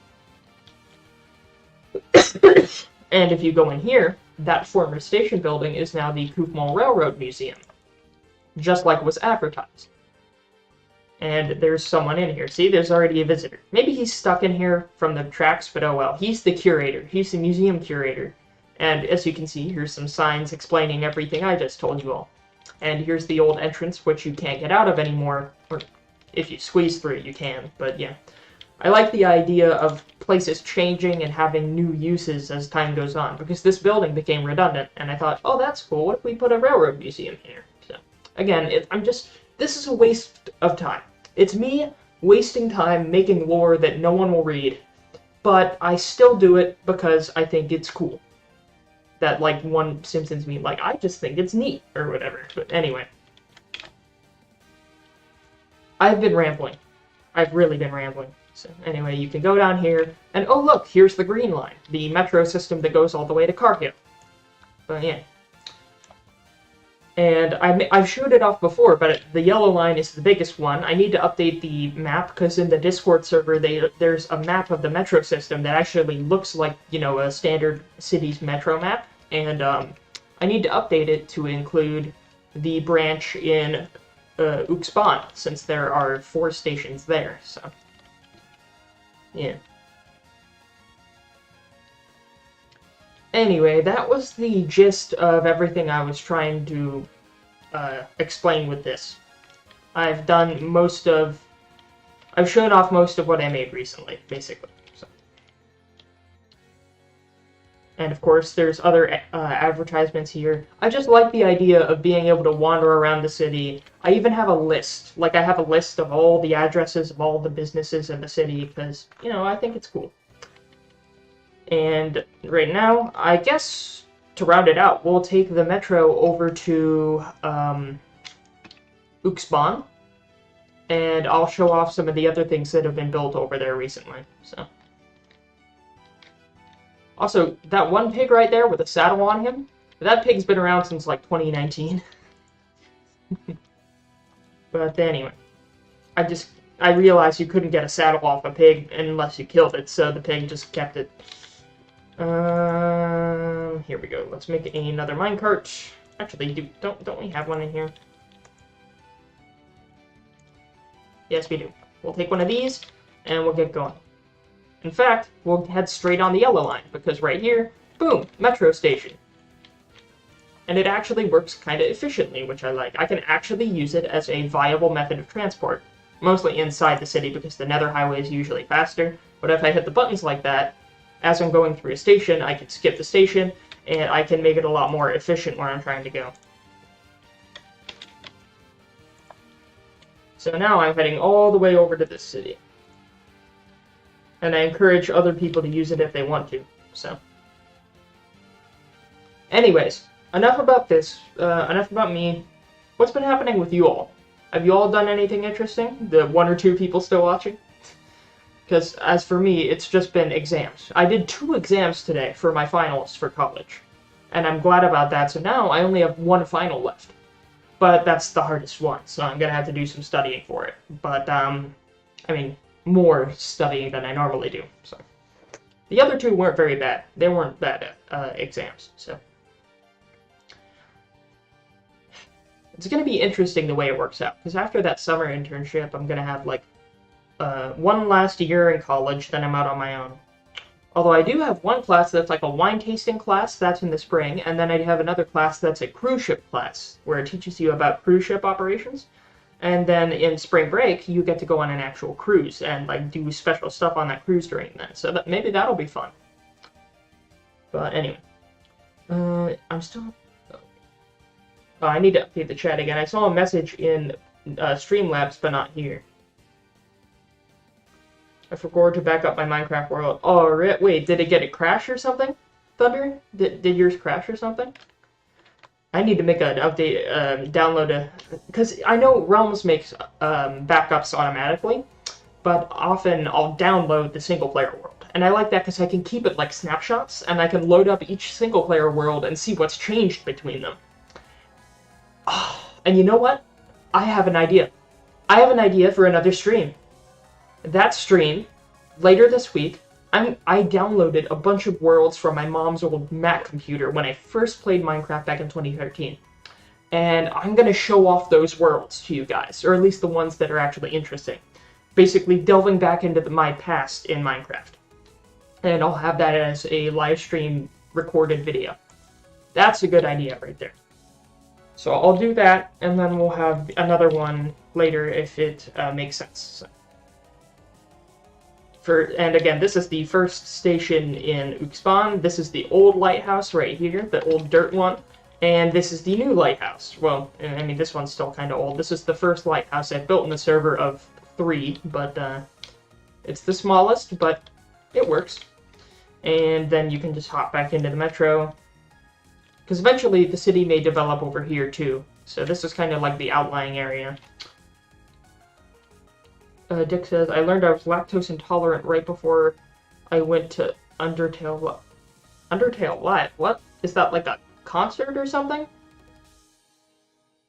And if you go in here, that former station building is now the Kufmal Railroad Museum, just like it was advertised. And there's someone in here. See, there's already a visitor. Maybe he's stuck in here from the tracks, but oh well. He's the curator. He's the museum curator. And as you can see, here's some signs explaining everything I just told you all. And here's the old entrance, which you can't get out of anymore. Or if you squeeze through it, you can. But yeah. I like the idea of places changing and having new uses as time goes on, because this building became redundant, and I thought, oh, that's cool. What if we put a railroad museum here? So, again, this is a waste of time. It's me wasting time making lore that no one will read, but I still do it because I think it's cool. That, like, one Simpsons meme, like, I just think it's neat, or whatever. But anyway. I've been rambling. I've really been rambling. So anyway, you can go down here, and oh look, here's the green line, the metro system that goes all the way to Carhio. But yeah. And I've showed it off before, but the yellow line is the biggest one. I need to update the map, because in the Discord server, there's a map of the metro system that actually looks like, you know, a standard city's metro map. And I need to update it to include the branch in Uxban, since there are 4 stations there, so... yeah. Anyway, that was the gist of everything I was trying to explain with this. I've shown off most of what I made recently, basically. So. And of course, there's other advertisements here. I just like the idea of being able to wander around the city. I even have a list. Like, I have a list of all the addresses of all the businesses in the city, because, you know, I think it's cool. And right now, I guess, to round it out, we'll take the metro over to Uxban, and I'll show off some of the other things that have been built over there recently, so... Also, that one pig right there with a saddle on him, that pig's been around since, like, 2019. But anyway, I realized you couldn't get a saddle off a pig unless you killed it, so the pig just kept it. Here we go. Let's make another minecart. Actually, don't we have one in here? Yes, we do. We'll take one of these, and we'll get going. In fact, we'll head straight on the yellow line, because right here, boom, metro station. And it actually works kind of efficiently, which I like. I can actually use it as a viable method of transport. Mostly inside the city, because the nether highway is usually faster. But if I hit the buttons like that, as I'm going through a station, I can skip the station, and I can make it a lot more efficient where I'm trying to go. So now I'm heading all the way over to this city. And I encourage other people to use it if they want to, so. Anyways, enough about this, enough about me. What's been happening with you all? Have you all done anything interesting? The 1 or 2 people still watching? Because as for me, it's just been exams. I did 2 exams today for my finals for college. And I'm glad about that, so now I only have 1 final left. But that's the hardest one, so I'm gonna have to do some studying for it. But, I mean... more studying than I normally do, so. The other 2 weren't very bad. They weren't bad exams, so. It's going to be interesting the way it works out, because after that summer internship, I'm going to have, like, 1 last year in college, then I'm out on my own. Although I do have one class that's like a wine tasting class, that's in the spring, and then I have another class that's a cruise ship class, where it teaches you about cruise ship operations. And then in spring break, you get to go on an actual cruise and like do special stuff on that cruise during then. So that maybe that'll be fun. But anyway, I'm still. Oh, I need to update the chat again. I saw a message in Streamlabs, but not here. I forgot to back up my Minecraft world. Oh, wait, did it get a crash or something? Thunder? Did yours crash or something? I need to make an update, download because I know Realms makes backups automatically, but often I'll download the single-player world. And I like that because I can keep it like snapshots, and I can load up each single-player world and see what's changed between them. And you know what? I have an idea. I have an idea for another stream. That stream, later this week, I downloaded a bunch of worlds from my mom's old Mac computer when I first played Minecraft back in 2013. And I'm going to show off those worlds to you guys, or at least the ones that are actually interesting. Basically delving back into my past in Minecraft. And I'll have that as a live stream recorded video. That's a good idea right there. So I'll do that, and then we'll have another one later if it makes sense. And again, this is the first station in Uxban. This is the old lighthouse right here, the old dirt one. And this is the new lighthouse. Well, I mean, this one's still kind of old. This is the first lighthouse I've built in the server of 3, but it's the smallest, but it works. And then you can just hop back into the metro. Because eventually the city may develop over here too. So this is kind of like the outlying area. Dick says, I learned I was lactose intolerant right before I went to Undertale. Undertale Live? What? Is that like a concert or something?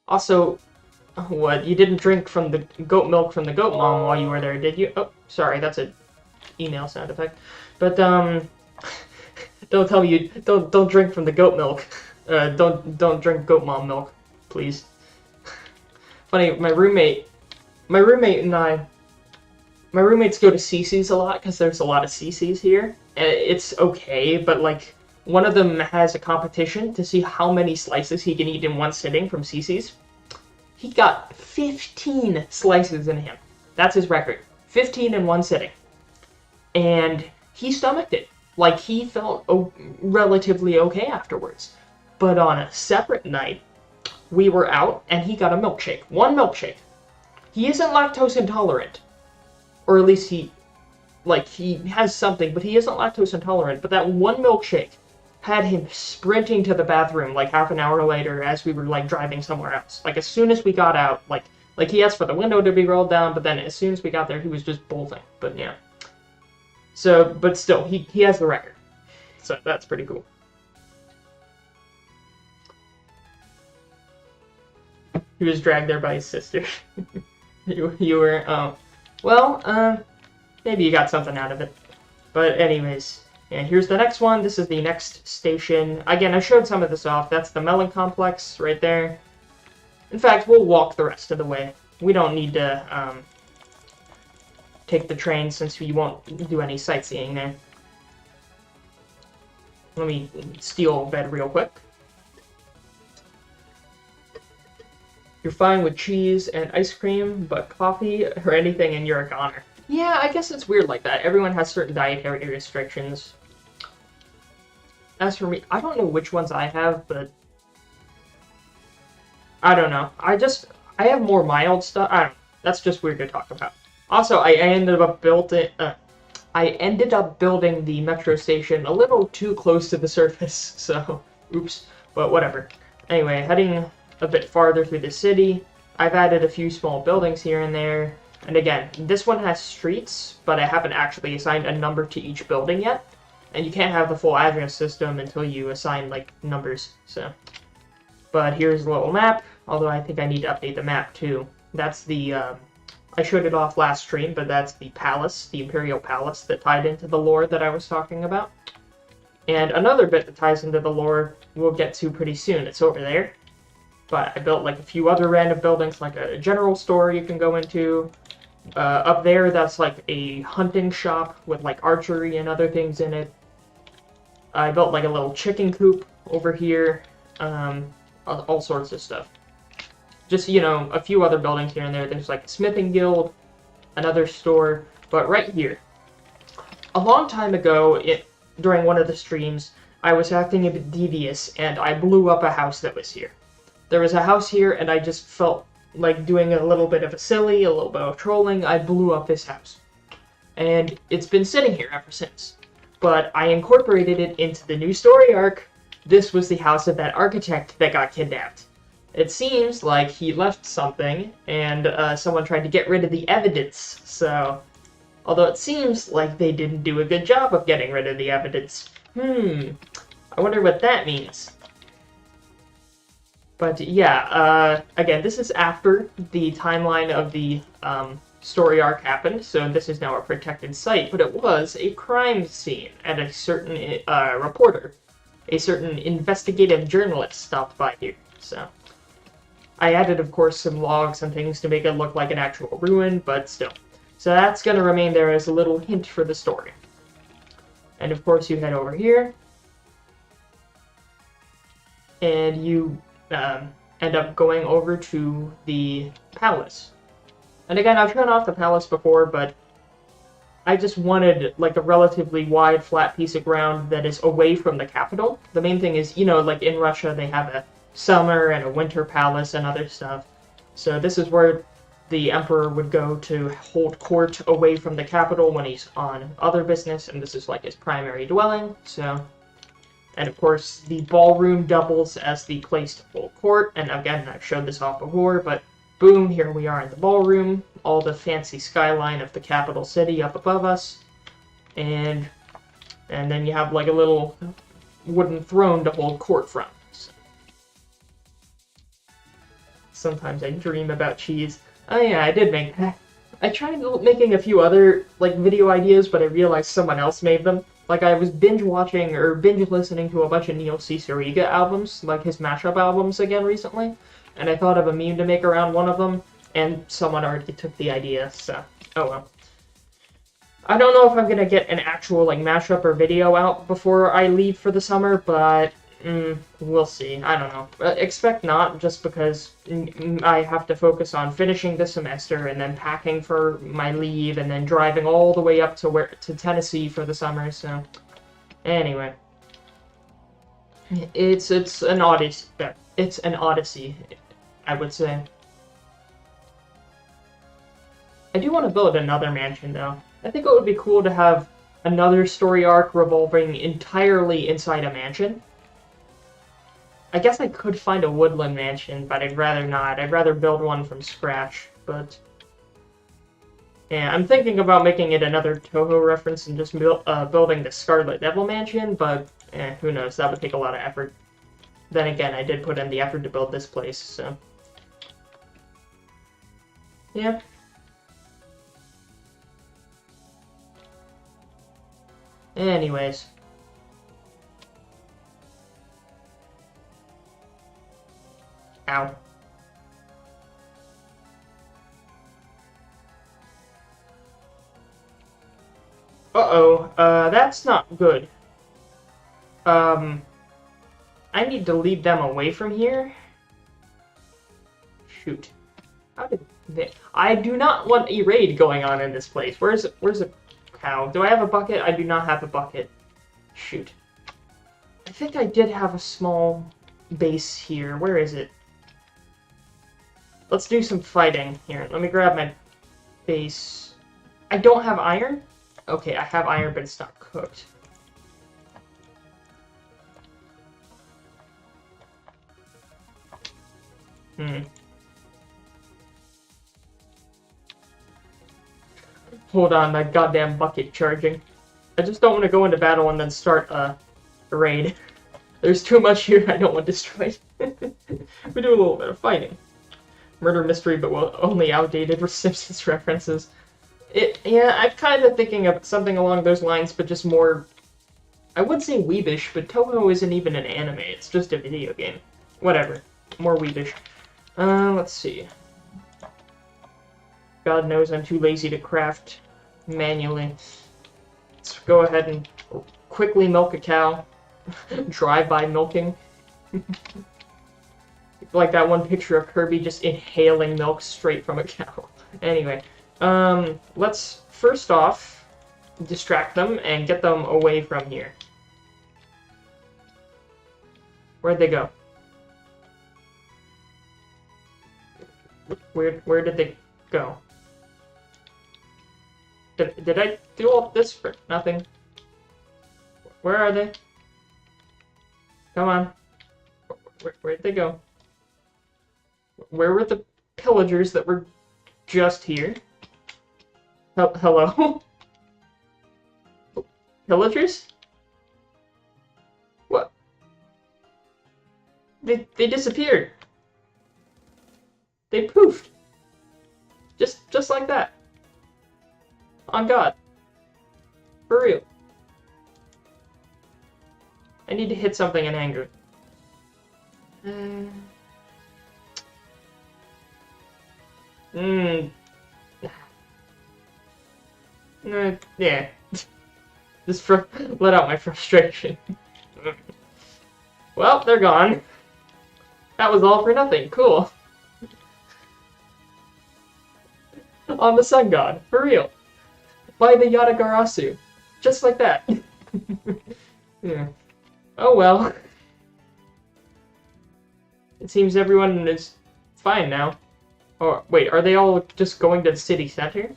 Also, what? You didn't drink from the goat milk from the goat mom while you were there, did you? Oh, sorry, that's an email sound effect. But, don't tell me you don't drink from the goat milk. Don't drink goat mom milk, please. Funny, my roommates go to CC's a lot because there's a lot of CC's here. And it's okay, but like one of them has a competition to see how many slices he can eat in one sitting from CC's. He got 15 slices in him. That's his record. 15 in one sitting. And he stomached it. Like, he felt relatively okay afterwards. But on a separate night, we were out, and he got a milkshake. One milkshake. He isn't lactose intolerant. Or at least he has something, but he isn't lactose intolerant. But that one milkshake had him sprinting to the bathroom, like, half an hour later as we were, like, driving somewhere else. Like, as soon as we got out, like he asked for the window to be rolled down, but then as soon as we got there, he was just bolting. But, yeah. So, but still, he has the record. So that's pretty cool. He was dragged there by his sister. you were, well, maybe you got something out of it. But anyways, yeah, here's the next one. This is the next station. Again, I showed some of this off. That's the Melon Complex right there. In fact, we'll walk the rest of the way. We don't need to, take the train since we won't do any sightseeing there. Let me steal a bed real quick. You're fine with cheese and ice cream, but coffee or anything and you're a goner. Yeah, I guess it's weird like that. Everyone has certain dietary restrictions. As for me, I don't know which ones I have, but I don't know. I have more mild stuff. I don't know. That's just weird to talk about. Also, I ended up building the metro station a little too close to the surface, so oops, but whatever. Anyway, heading a bit farther through the city. I've added a few small buildings here and there. And again, this one has streets, but I haven't actually assigned a number to each building yet. And you can't have the full address system until you assign, like, numbers, so. But here's a little map, although I think I need to update the map too. That's the, I showed it off last stream, but that's the palace, the Imperial Palace that tied into the lore that I was talking about. And another bit that ties into the lore we'll get to pretty soon. It's over there. But I built like a few other random buildings, like a general store you can go into. Up there, that's like a hunting shop with like archery and other things in it. I built like a little chicken coop over here. All sorts of stuff. Just, you know, a few other buildings here and there. There's like a smithing guild, another store. But right here, a long time ago, during one of the streams, I was acting a bit devious, and I blew up a house that was here. There was a house here, and I just felt like doing a little bit of a little bit of trolling. I blew up this house. And it's been sitting here ever since. But I incorporated it into the new story arc. This was the house of that architect that got kidnapped. It seems like he left something, and someone tried to get rid of the evidence, so... Although it seems like they didn't do a good job of getting rid of the evidence. I wonder what that means. But yeah, again, this is after the timeline of the story arc happened, so this is now a protected site, but it was a crime scene, and a certain reporter, a certain investigative journalist stopped by here, so... I added, of course, some logs and things to make it look like an actual ruin, but still. So that's going to remain there as a little hint for the story. And of course you head over here, and you end up going over to the palace. And again, I've shown off the palace before, but I just wanted like a relatively wide, flat piece of ground that is away from the capital. The main thing is, you know, like in Russia, they have a summer and a winter palace and other stuff. So this is where the emperor would go to hold court away from the capital when he's on other business, and this is like his primary dwelling. So, and of course the ballroom doubles as the place to hold court, and again, I've showed this off before, but boom, here we are in the ballroom, all the fancy skyline of the capital city up above us, and then you have like a little wooden throne to hold court from. Sometimes I dream about cheese. Oh yeah, I did make that. I tried making a few other, like, video ideas, but I realized someone else made them. Like, I was binge-watching, or binge-listening to a bunch of Neil Cicierega albums, like his mashup albums again recently, and I thought of a meme to make around one of them, and someone already took the idea, so, oh well. I don't know if I'm gonna get an actual, like, mashup or video out before I leave for the summer, but... we'll see. I don't know. Expect not, just because I have to focus on finishing the semester and then packing for my leave and then driving all the way up to Tennessee for the summer. So, anyway, it's an odyssey. It's an odyssey, I would say. I do want to build another mansion, though. I think it would be cool to have another story arc revolving entirely inside a mansion. I guess I could find a woodland mansion, but I'd rather not. I'd rather build one from scratch, but... Yeah, I'm thinking about making it another Toho reference and just building the Scarlet Devil mansion, but who knows, that would take a lot of effort. Then again, I did put in the effort to build this place, so... Yeah. Anyways... Ow. Uh-oh, that's not good. I need to lead them away from here. Shoot. How did they... I do not want a raid going on in this place. Where's a cow? Do I have a bucket? I do not have a bucket. Shoot. I think I did have a small base here. Where is it? Let's do some fighting here. Let me grab my base. I don't have iron? Okay, I have iron, but it's not cooked. Hold on, my goddamn bucket charging. I just don't want to go into battle and then start a raid. There's too much here I don't want destroyed. We do a little bit of fighting. Murder mystery, but only outdated for Simpsons references. Yeah, I'm kind of thinking of something along those lines, but just more... I would say weebish, but Toho isn't even an anime, it's just a video game. Whatever. More weebish. Let's see. God knows I'm too lazy to craft manually. Let's go ahead and quickly milk a cow. Drive-by milking. Like that one picture of Kirby just inhaling milk straight from a cow. Anyway, let's first off distract them and get them away from here. Where'd they go? Where did they go? Did I do all this for nothing? Where are they? Come on. Where'd they go? Where were the pillagers that were just here? Hello? Pillagers? What? They disappeared. They poofed. Just like that. On God. For real. I need to hit something in anger. Yeah. Just let out my frustration. Well, they're gone. That was all for nothing. Cool. On the Sun God, for real. By the Yatagarasu. Just like that. Yeah. Oh well. It seems everyone is fine now. Oh, wait, are they all just going to the city center?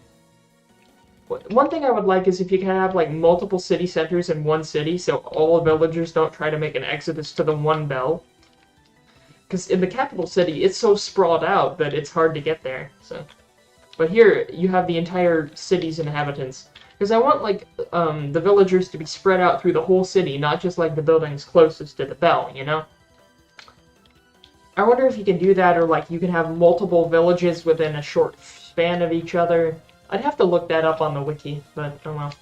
One thing I would like is if you can have, like, multiple city centers in one city, so all villagers don't try to make an exodus to the one bell. Because in the capital city, it's so sprawled out that it's hard to get there, so... But here, you have the entire city's inhabitants. Because I want, like, the villagers to be spread out through the whole city, not just, like, the buildings closest to the bell, you know? I wonder if you can do that, or, like, you can have multiple villages within a short span of each other. I'd have to look that up on the wiki, but oh well.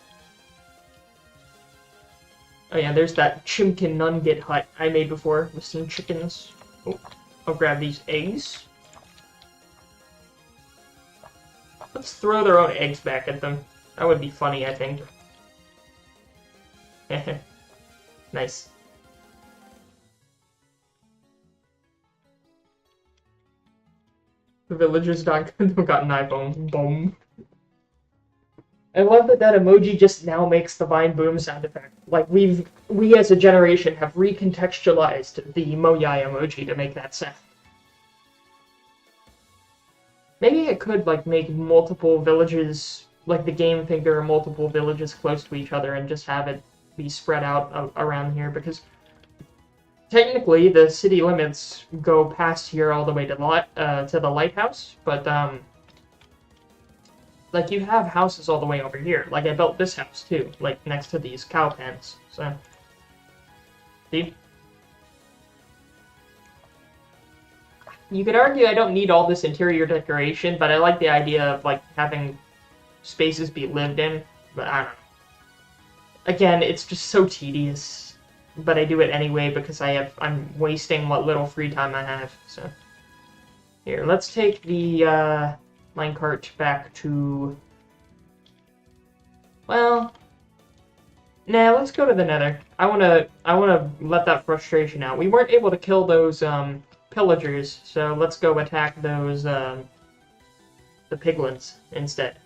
Oh yeah, there's that chimkin nugget hut I made before with some chickens. Oh, I'll grab these eggs. Let's throw their own eggs back at them. That would be funny, I think. Nice. The villagers got an iPhone. Boom. I love that emoji just now makes the Vine Boom sound effect. Like, we as a generation have recontextualized the Moyai emoji to make that sound. Maybe it could, like, make multiple villages, like the game think there are multiple villages close to each other and just have it be spread out around here, because technically the city limits go past here all the way to the lighthouse, but, like, you have houses all the way over here. Like, I built this house, too, like, next to these cow pens, so... See? You could argue I don't need all this interior decoration, but I like the idea of, like, having spaces be lived in, but I don't know. Again, it's just so tedious, but I do it anyway because I'm wasting what little free time I have, so... Here, let's take the, minecart back to... Well... Nah, let's go to the nether. I wanna let that frustration out. We weren't able to kill those, pillagers, so let's go attack those, the piglins instead.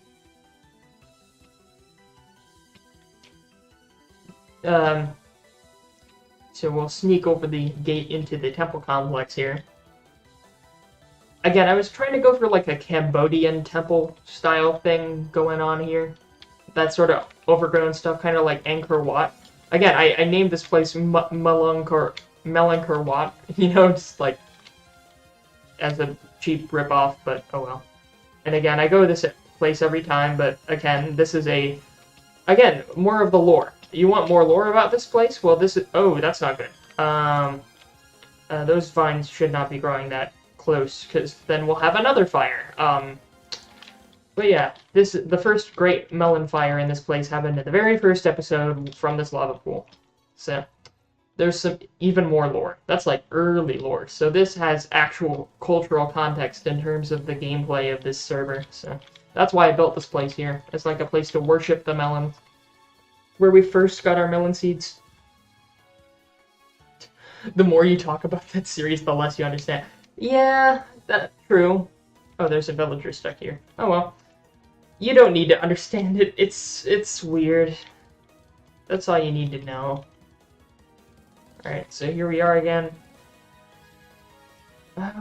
So we'll sneak over the gate into the temple complex here. Again, I was trying to go for like a Cambodian temple style thing going on here. That sort of overgrown stuff, kind of like Angkor Wat. Again, I named this place Melankor Wat, you know, just like as a cheap ripoff, but oh well. And again, I go to this place every time, but again, this is again, more of the lore. You want more lore about this place? Well, this is... Oh, that's not good. Those vines should not be growing that close, because then we'll have another fire. But yeah, the first great melon fire in this place happened in the very first episode from this lava pool. So, there's some even more lore. That's like early lore. So this has actual cultural context in terms of the gameplay of this server. So, That's why I built this place here. It's like a place to worship the melon. Where we first got our melon seeds. The more you talk about that series, the less you understand. Yeah, that's true. Oh, there's a villager stuck here. Oh well. You don't need to understand it. It's weird. That's all you need to know. Alright, so here we are again.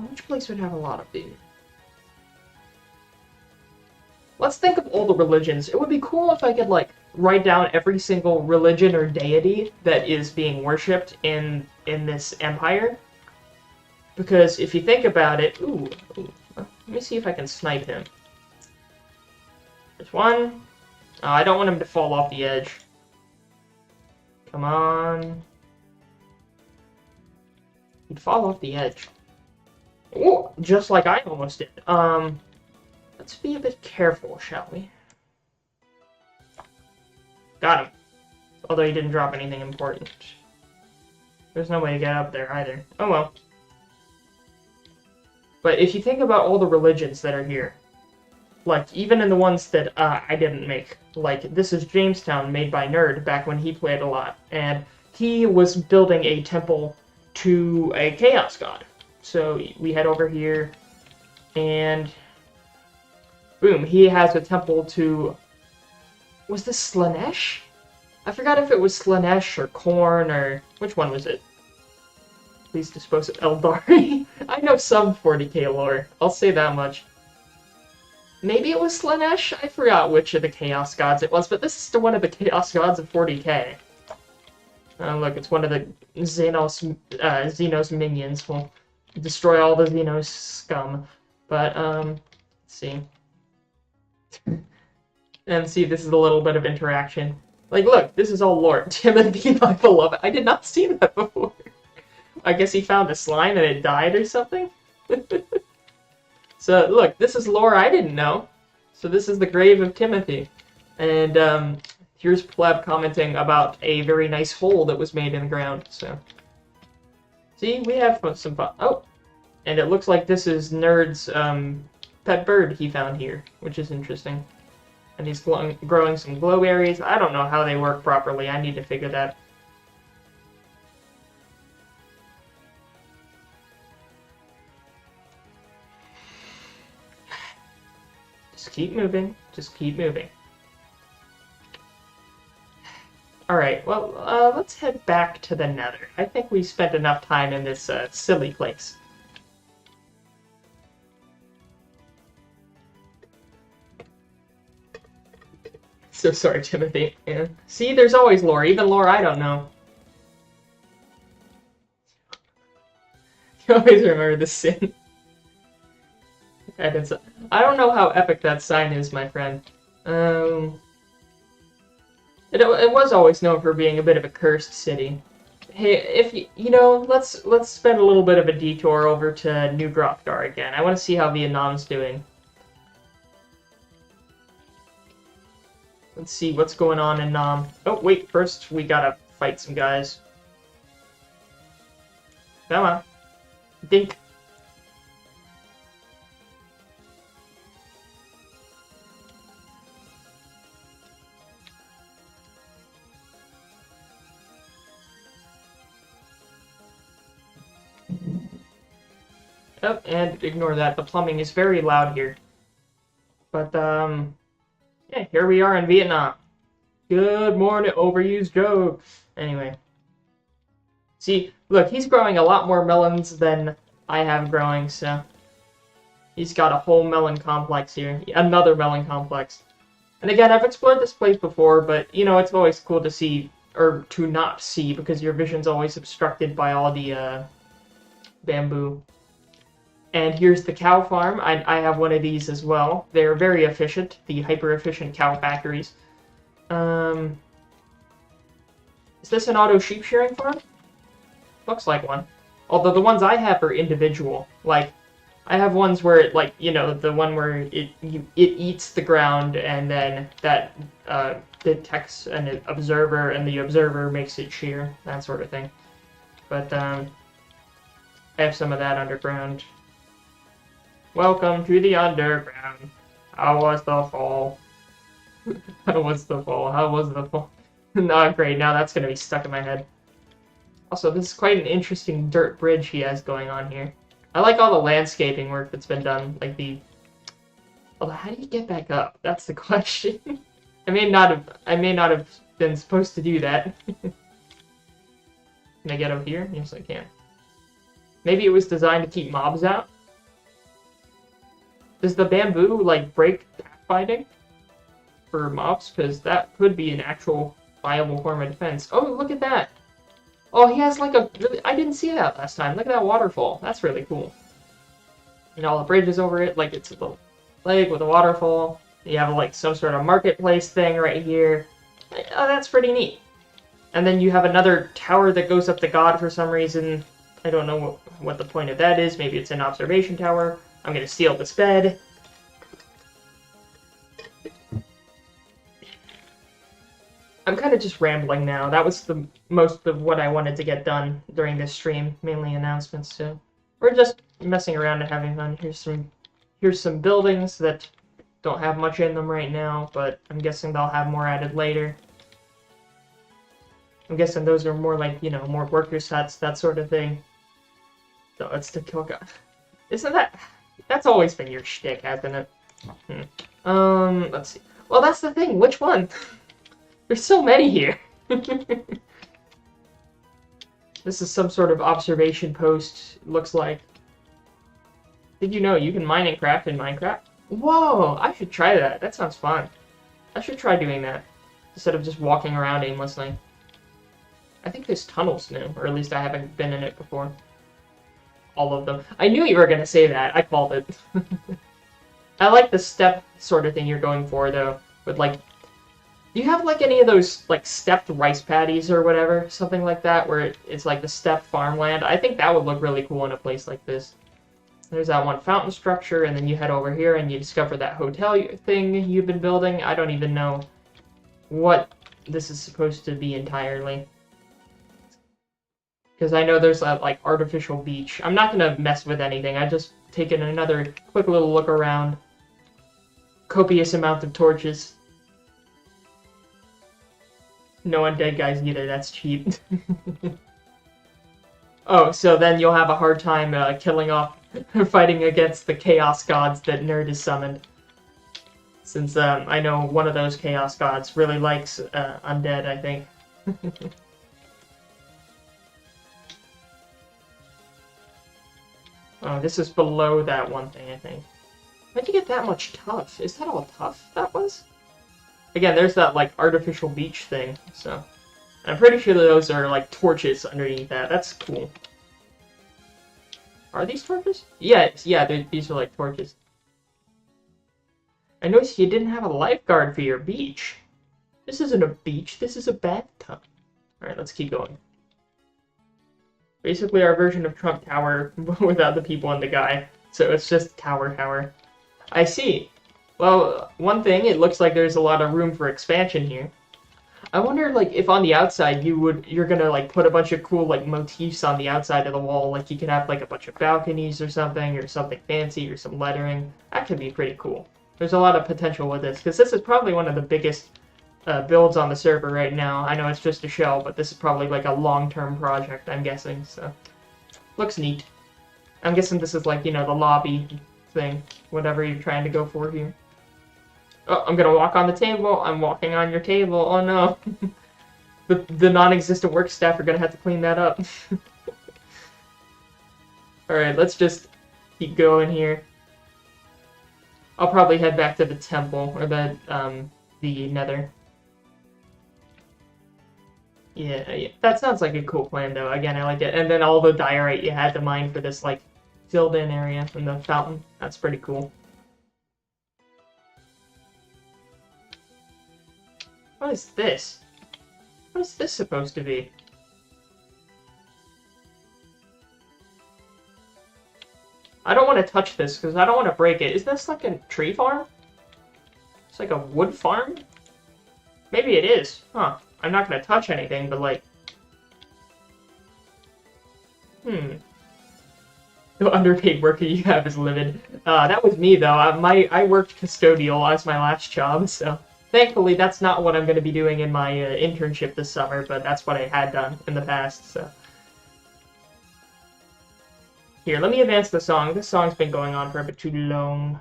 Which place would have a lot of these? Let's think of all the religions. It would be cool if I could, like, write down every single religion or deity that is being worshipped in this empire. Because if you think about it... Ooh, let me see if I can snipe him. There's one. Oh, I don't want him to fall off the edge. Come on. He'd fall off the edge. Ooh, just like I almost did. Let's be a bit careful, shall we? Got him. Although he didn't drop anything important. There's no way to get up there either. Oh well. But if you think about all the religions that are here, like, even in the ones that I didn't make, like, this is Jamestown, made by Nerd, back when he played a lot, and he was building a temple to a chaos god. So we head over here, and boom, he has a temple to... Was this Slanesh? I forgot if it was Slanesh or Korn or... Which one was it? Please dispose of Eldari. I know some 40k lore, I'll say that much. Maybe it was Slanesh? I forgot which of the Chaos Gods it was, but this is still one of the Chaos Gods of 40k. Look, it's one of the Xenos minions. We'll destroy all the Xenos scum. But, let's see. And see, this is a little bit of interaction. Like, look, this is all lore. Timothy, my beloved. I did not see that before. I guess he found a slime and it died or something? So, look, this is lore I didn't know. So this is the grave of Timothy. And, here's Pleb commenting about a very nice hole that was made in the ground, so... See, we have some fun. Oh! And it looks like this is Nerd's, pet bird he found here, which is interesting. And he's growing some glow berries. I don't know how they work properly. I need to figure that. Just keep moving. Just keep moving. Alright, well, let's head back to the Nether. I think we spent enough time in this, silly place. So sorry, Timothy. Yeah. See, there's always lore. Even lore I don't know. You always remember the sin. I don't know how epic that sign is, my friend. It was always known for being a bit of a cursed city. Hey, if you know, let's spend a little bit of a detour over to New Grothgar again. I want to see how Vietnam's doing. Let's see what's going on in Nam. Oh, wait, first we gotta fight some guys. Come on. Dink. Oh, and ignore that. The plumbing is very loud here. But, yeah, here we are in Vietnam. Good morning, overused joke. Anyway. See, look, he's growing a lot more melons than I have growing, so... He's got a whole melon complex here. Another melon complex. And again, I've explored this place before, but, you know, it's always cool to see, or to not see, because your vision's always obstructed by all the, bamboo. And here's the cow farm. I have one of these as well. They're very efficient, the hyper-efficient cow factories. Is this an auto sheep shearing farm? Looks like one. Although the ones I have are individual. Like, I have ones where it, like, you know, the one where it eats the ground and then that detects an observer and the observer makes it shear, that sort of thing. But, I have some of that underground. Welcome to the underground. How was the fall? How was the fall? How was the fall? Not great. Now that's gonna be stuck in my head. Also, this is quite an interesting dirt bridge he has going on here. I like all the landscaping work that's been done, like the... Although, how do you get back up? That's the question. I may not have been supposed to do that. Can I get up here? Yes, I can. Maybe it was designed to keep mobs out? Does the bamboo, like, break pathfinding for mobs? Because that could be an actual viable form of defense. Oh, look at that! Oh, he has, like, a really... I didn't see that last time. Look at that waterfall. That's really cool. And all the bridges over it, like, it's a lake with a waterfall. You have, like, some sort of marketplace thing right here. Oh, that's pretty neat. And then you have another tower that goes up to God for some reason. I don't know what the point of that is. Maybe it's an observation tower. I'm gonna steal this bed. I'm kind of just rambling now. That was the most of what I wanted to get done during this stream. Mainly announcements, so we're just messing around and having fun. Here's some buildings that don't have much in them right now, but I'm guessing they'll have more added later. I'm guessing those are more like, you know, more workers' huts, that sort of thing. So it's to kill God. Isn't that... That's always been your shtick, hasn't it? Let's see. Well, that's the thing. Which one? There's so many here. This is some sort of observation post, looks like. Did you know you can mine and craft in Minecraft? Whoa, I should try that. That sounds fun. I should try doing that, instead of just walking around aimlessly. I think this tunnel's new, or at least I haven't been in it before. All of them. I knew you were going to say that. I called it. I like the step sort of thing you're going for, though. With, like... Do you have, like, any of those, like, stepped rice paddies or whatever? Something like that, where it's, like, the stepped farmland? I think that would look really cool in a place like this. There's that one fountain structure, and then you head over here and you discover that hotel thing you've been building. I don't even know what this is supposed to be entirely. Because I know there's that, like, artificial beach. I'm not going to mess with anything. I just taken another quick little look around. Copious amount of torches. No undead guys either. That's cheap. Oh, so then you'll have a hard time killing off, fighting against the chaos gods that Nerd has summoned. Since I know one of those chaos gods really likes undead, I think. Oh, this is below that one thing, I think. How'd you get that much tough? Is that all tough that was? Again, there's that, like, artificial beach thing, so... I'm pretty sure those are, like, torches underneath that. That's cool. Are these torches? Yeah, these are, like, torches. I noticed you didn't have a lifeguard for your beach. This isn't a beach, this is a bathtub. Alright, let's keep going. Basically our version of Trump Tower without the people and the guy. So it's just tower. I see. Well, one thing, it looks like there's a lot of room for expansion here. I wonder, like, if on the outside you're gonna, like, put a bunch of cool, like, motifs on the outside of the wall. Like, you could have, like, a bunch of balconies or something fancy, or some lettering. That could be pretty cool. There's a lot of potential with this, because this is probably one of the biggest builds on the server right now. I know it's just a shell, but this is probably like a long-term project, I'm guessing, so... Looks neat. I'm guessing this is like, you know, the lobby thing, whatever you're trying to go for here. Oh, I'm gonna walk on the table. I'm walking on your table. Oh no. The non-existent work staff are gonna have to clean that up. Alright, let's just keep going here. I'll probably head back to the temple, or the nether. Yeah, that sounds like a cool plan, though. Again, I like it. And then all the diorite you had to mine for this, like, filled-in area from the fountain. That's pretty cool. What is this? What is this supposed to be? I don't want to touch this, because I don't want to break it. Is this like a tree farm? It's like a wood farm? Maybe it is. Huh. I'm not going to touch anything, but like... The underpaid worker you have is livid. That was me though. I worked custodial as my last job, so thankfully that's not what I'm going to be doing in my internship this summer. But that's what I had done in the past. So here, let me advance the song. This song's been going on for a bit too long.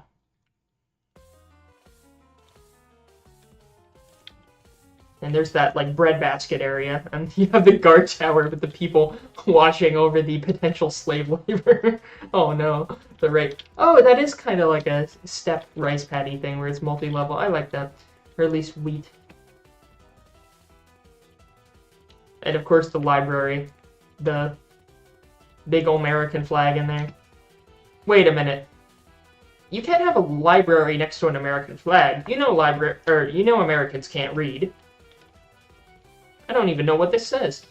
And there's that, like, breadbasket area, and you have the guard tower with the people watching over the potential slave labor. Oh no, the right. Oh, that is kind of like a step rice paddy thing where it's multi-level. I like that. Or at least wheat. And of course the library. The big American flag in there. Wait a minute. You can't have a library next to an American flag. You know Americans can't read. I don't even know what this says.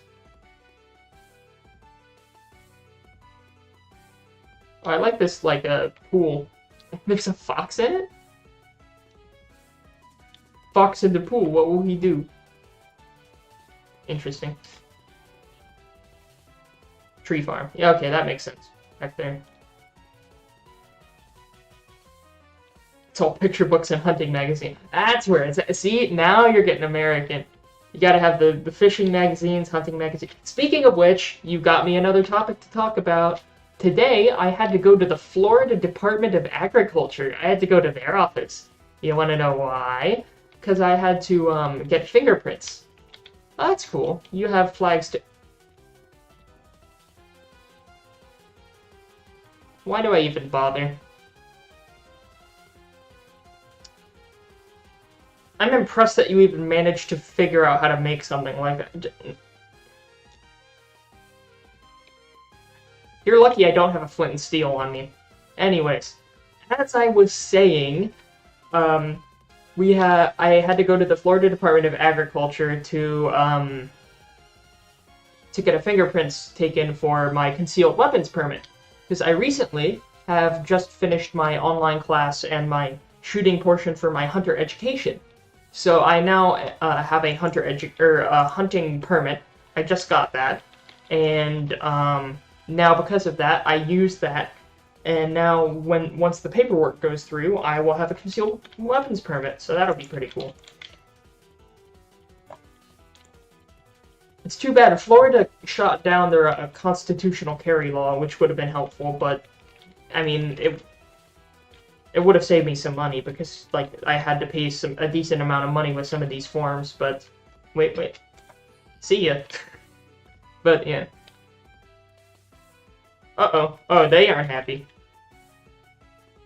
Oh, I like this, like, pool. There's a fox in it? Fox in the pool, what will he do? Interesting. Tree farm. Yeah, okay, that makes sense. Back there. It's all picture books and hunting magazine. That's where it's at. See, now you're getting American. You gotta have the fishing magazines, hunting magazines. Speaking of which, you got me another topic to talk about. Today, I had to go to the Florida Department of Agriculture. I had to go to their office. You wanna know why? Because I had to get fingerprints. Oh, that's cool. You have flags to... Why do I even bother? I'm impressed that you even managed to figure out how to make something like that. You're lucky I don't have a flint and steel on me. Anyways, as I was saying, I had to go to the Florida Department of Agriculture to get a fingerprints taken for my concealed weapons permit. Because I recently have just finished my online class and my shooting portion for my hunter education. So I now have a hunting permit. I just got that, and now because of that, I use that. And now, once the paperwork goes through, I will have a concealed weapons permit. So that'll be pretty cool. It's too bad Florida shot down their constitutional carry law, which would have been helpful. But I mean, it would have saved me some money because, like, I had to pay a decent amount of money with some of these forms, but... Wait. See ya. But, yeah. Uh-oh. Oh, they aren't happy.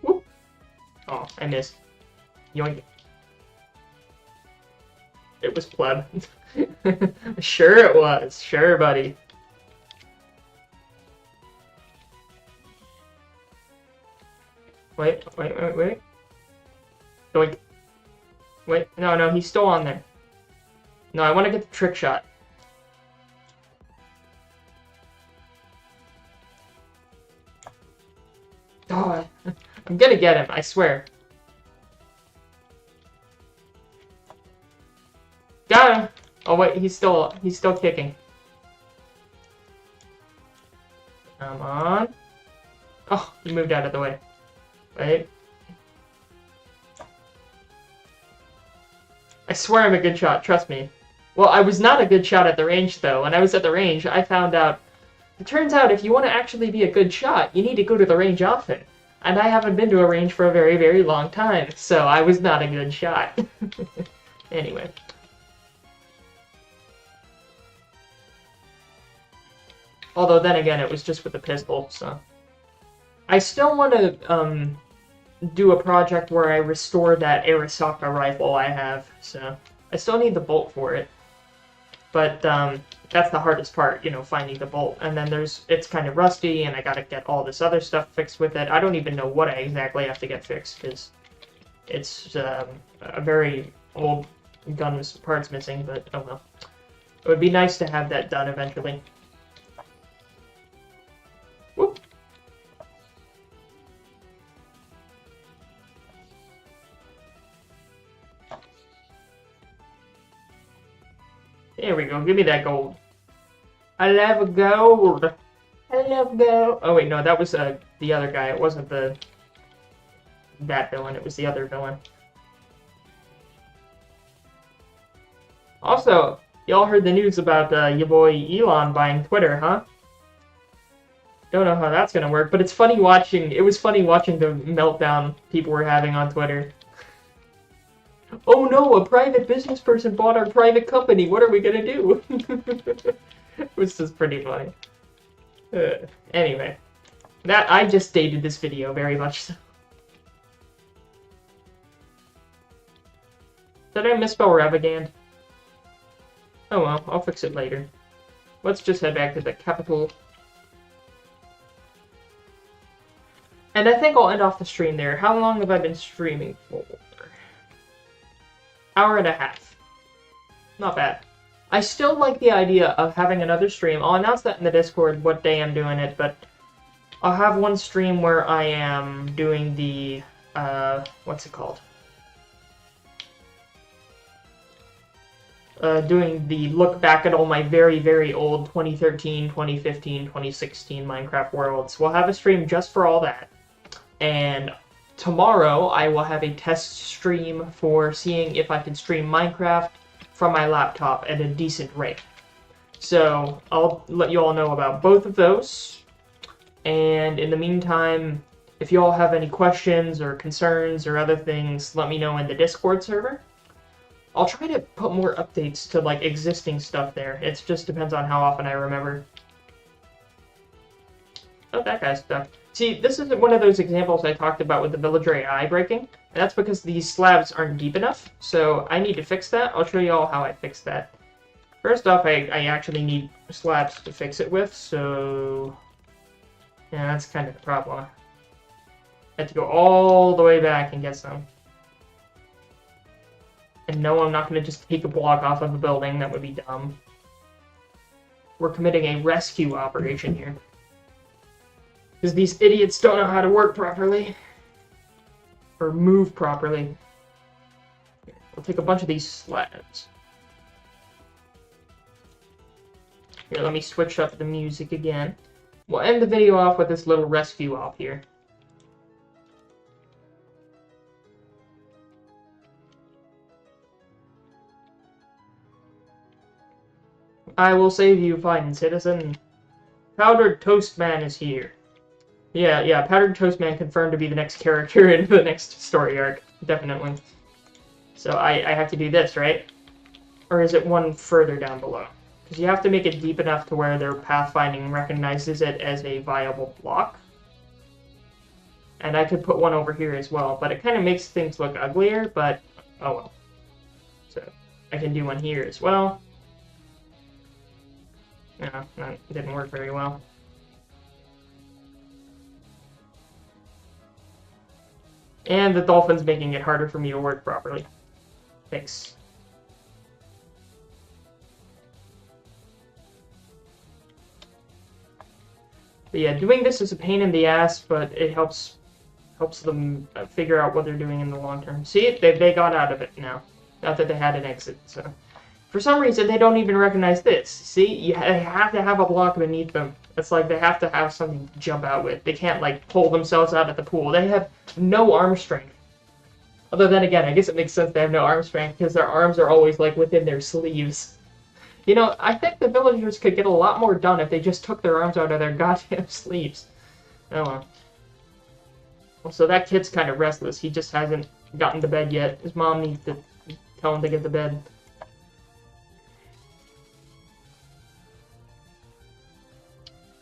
Whoop. Oh, I missed. Yoink. It was pleb. Sure it was. Sure, buddy. Wait. Doink. Wait, no, he's still on there. No, I want to get the trick shot. Oh, I'm gonna get him, I swear. Got him! Oh wait, he's still kicking. Come on. Oh, he moved out of the way. Wait. I swear I'm a good shot, trust me. Well, I was not a good shot at the range, though. When I was at the range, I found out... It turns out if you want to actually be a good shot, you need to go to the range often. And I haven't been to a range for a very, very long time, so I was not a good shot. Anyway. Although, then again, it was just with the pistol, so... I still want to, do a project where I restore that Arisaka rifle I have, so... I still need the bolt for it. But, that's the hardest part, you know, finding the bolt. And then it's kind of rusty, and I gotta get all this other stuff fixed with it. I don't even know what I exactly have to get fixed, because it's, a very old gun with parts missing, but oh well. It would be nice to have that done eventually. Whoop. There we go. Give me that gold. I love gold. Hello. Oh wait, no, that was the other guy. It wasn't that villain. It was the other villain. Also, y'all heard the news about your boy Elon buying Twitter, huh? Don't know how that's gonna work, but it's funny watching. It was funny watching the meltdown people were having on Twitter. Oh no, a private business person bought our private company. What are we gonna do? It was just pretty funny. Anyway, I just dated this video very much so. Did I misspell Ravagand? Oh well, I'll fix it later. Let's just head back to the capital. And I think I'll end off the stream there. How long have I been streaming for? Hour and a half. Not bad. I still like the idea of having another stream. I'll announce that in the Discord what day I'm doing it, but I'll have one stream where I am doing the, what's it called? Doing the look back at all my very, very old 2013, 2015, 2016 Minecraft worlds. We'll have a stream just for all that. And tomorrow I will have a test stream for seeing if I can stream Minecraft from my laptop at a decent rate. So I'll let you all know about both of those. And in the meantime, if you all have any questions or concerns or other things, let me know in the Discord server. I'll try to put more updates to like existing stuff there. It just depends on how often I remember. Oh, that guy's stuck. See, this is one of those examples I talked about with the villager AI breaking. And that's because these slabs aren't deep enough, so I need to fix that. I'll show you all how I fix that. First off, I actually need slabs to fix it with, so... yeah, that's kind of the problem. I have to go all the way back and get some. And no, I'm not going to just take a block off of a building. That would be dumb. We're committing a rescue operation here. Because these idiots don't know how to work properly. Or move properly. We'll take a bunch of these slabs. Here, let me switch up the music again. We'll end the video off with this little rescue op here. I will save you, fine citizen. Powdered Toast Man is here. Yeah, Powdered Toast Man confirmed to be the next character in the next story arc. Definitely. So I have to do this, right? Or is it one further down below? Because you have to make it deep enough to where their pathfinding recognizes it as a viable block. And I could put one over here as well, but it kind of makes things look uglier, but oh well. So I can do one here as well. No, that didn't work very well. And the dolphin's making it harder for me to work properly. Thanks. But yeah, doing this is a pain in the ass, but it helps them figure out what they're doing in the long term. See, they got out of it now. Not that they had an exit, so... For some reason, they don't even recognize this. See, they have to have a block beneath them. It's like they have to have something to jump out with. They can't, like, pull themselves out of the pool. They have no arm strength. Although then again, I guess it makes sense they have no arm strength, because their arms are always, like, within their sleeves. You know, I think the villagers could get a lot more done if they just took their arms out of their goddamn sleeves. Oh well. Well, so that kid's kind of restless. He just hasn't gotten to bed yet. His mom needs to tell him to get to bed.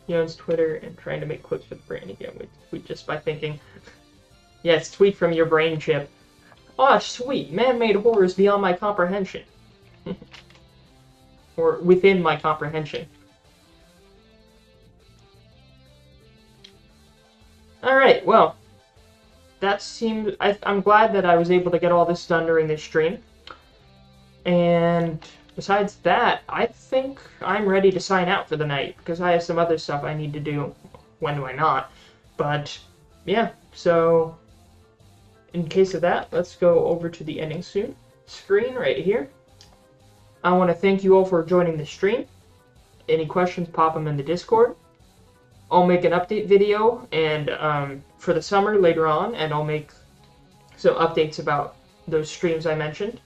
He owns Twitter and trying to make clips with brain again. We tweet just by thinking. Yes, tweet from your brain chip. Oh, sweet. Man-made horrors beyond my comprehension. Or within my comprehension. Alright, well. That seems... I'm glad that I was able to get all this done during this stream. And... besides that, I think I'm ready to sign out for the night, because I have some other stuff I need to do. When do I not? But, yeah, so, in case of that, let's go over to the ending soon screen right here. I want to thank you all for joining the stream. Any questions, pop them in the Discord. I'll make an update video and for the summer later on, and I'll make some updates about those streams I mentioned.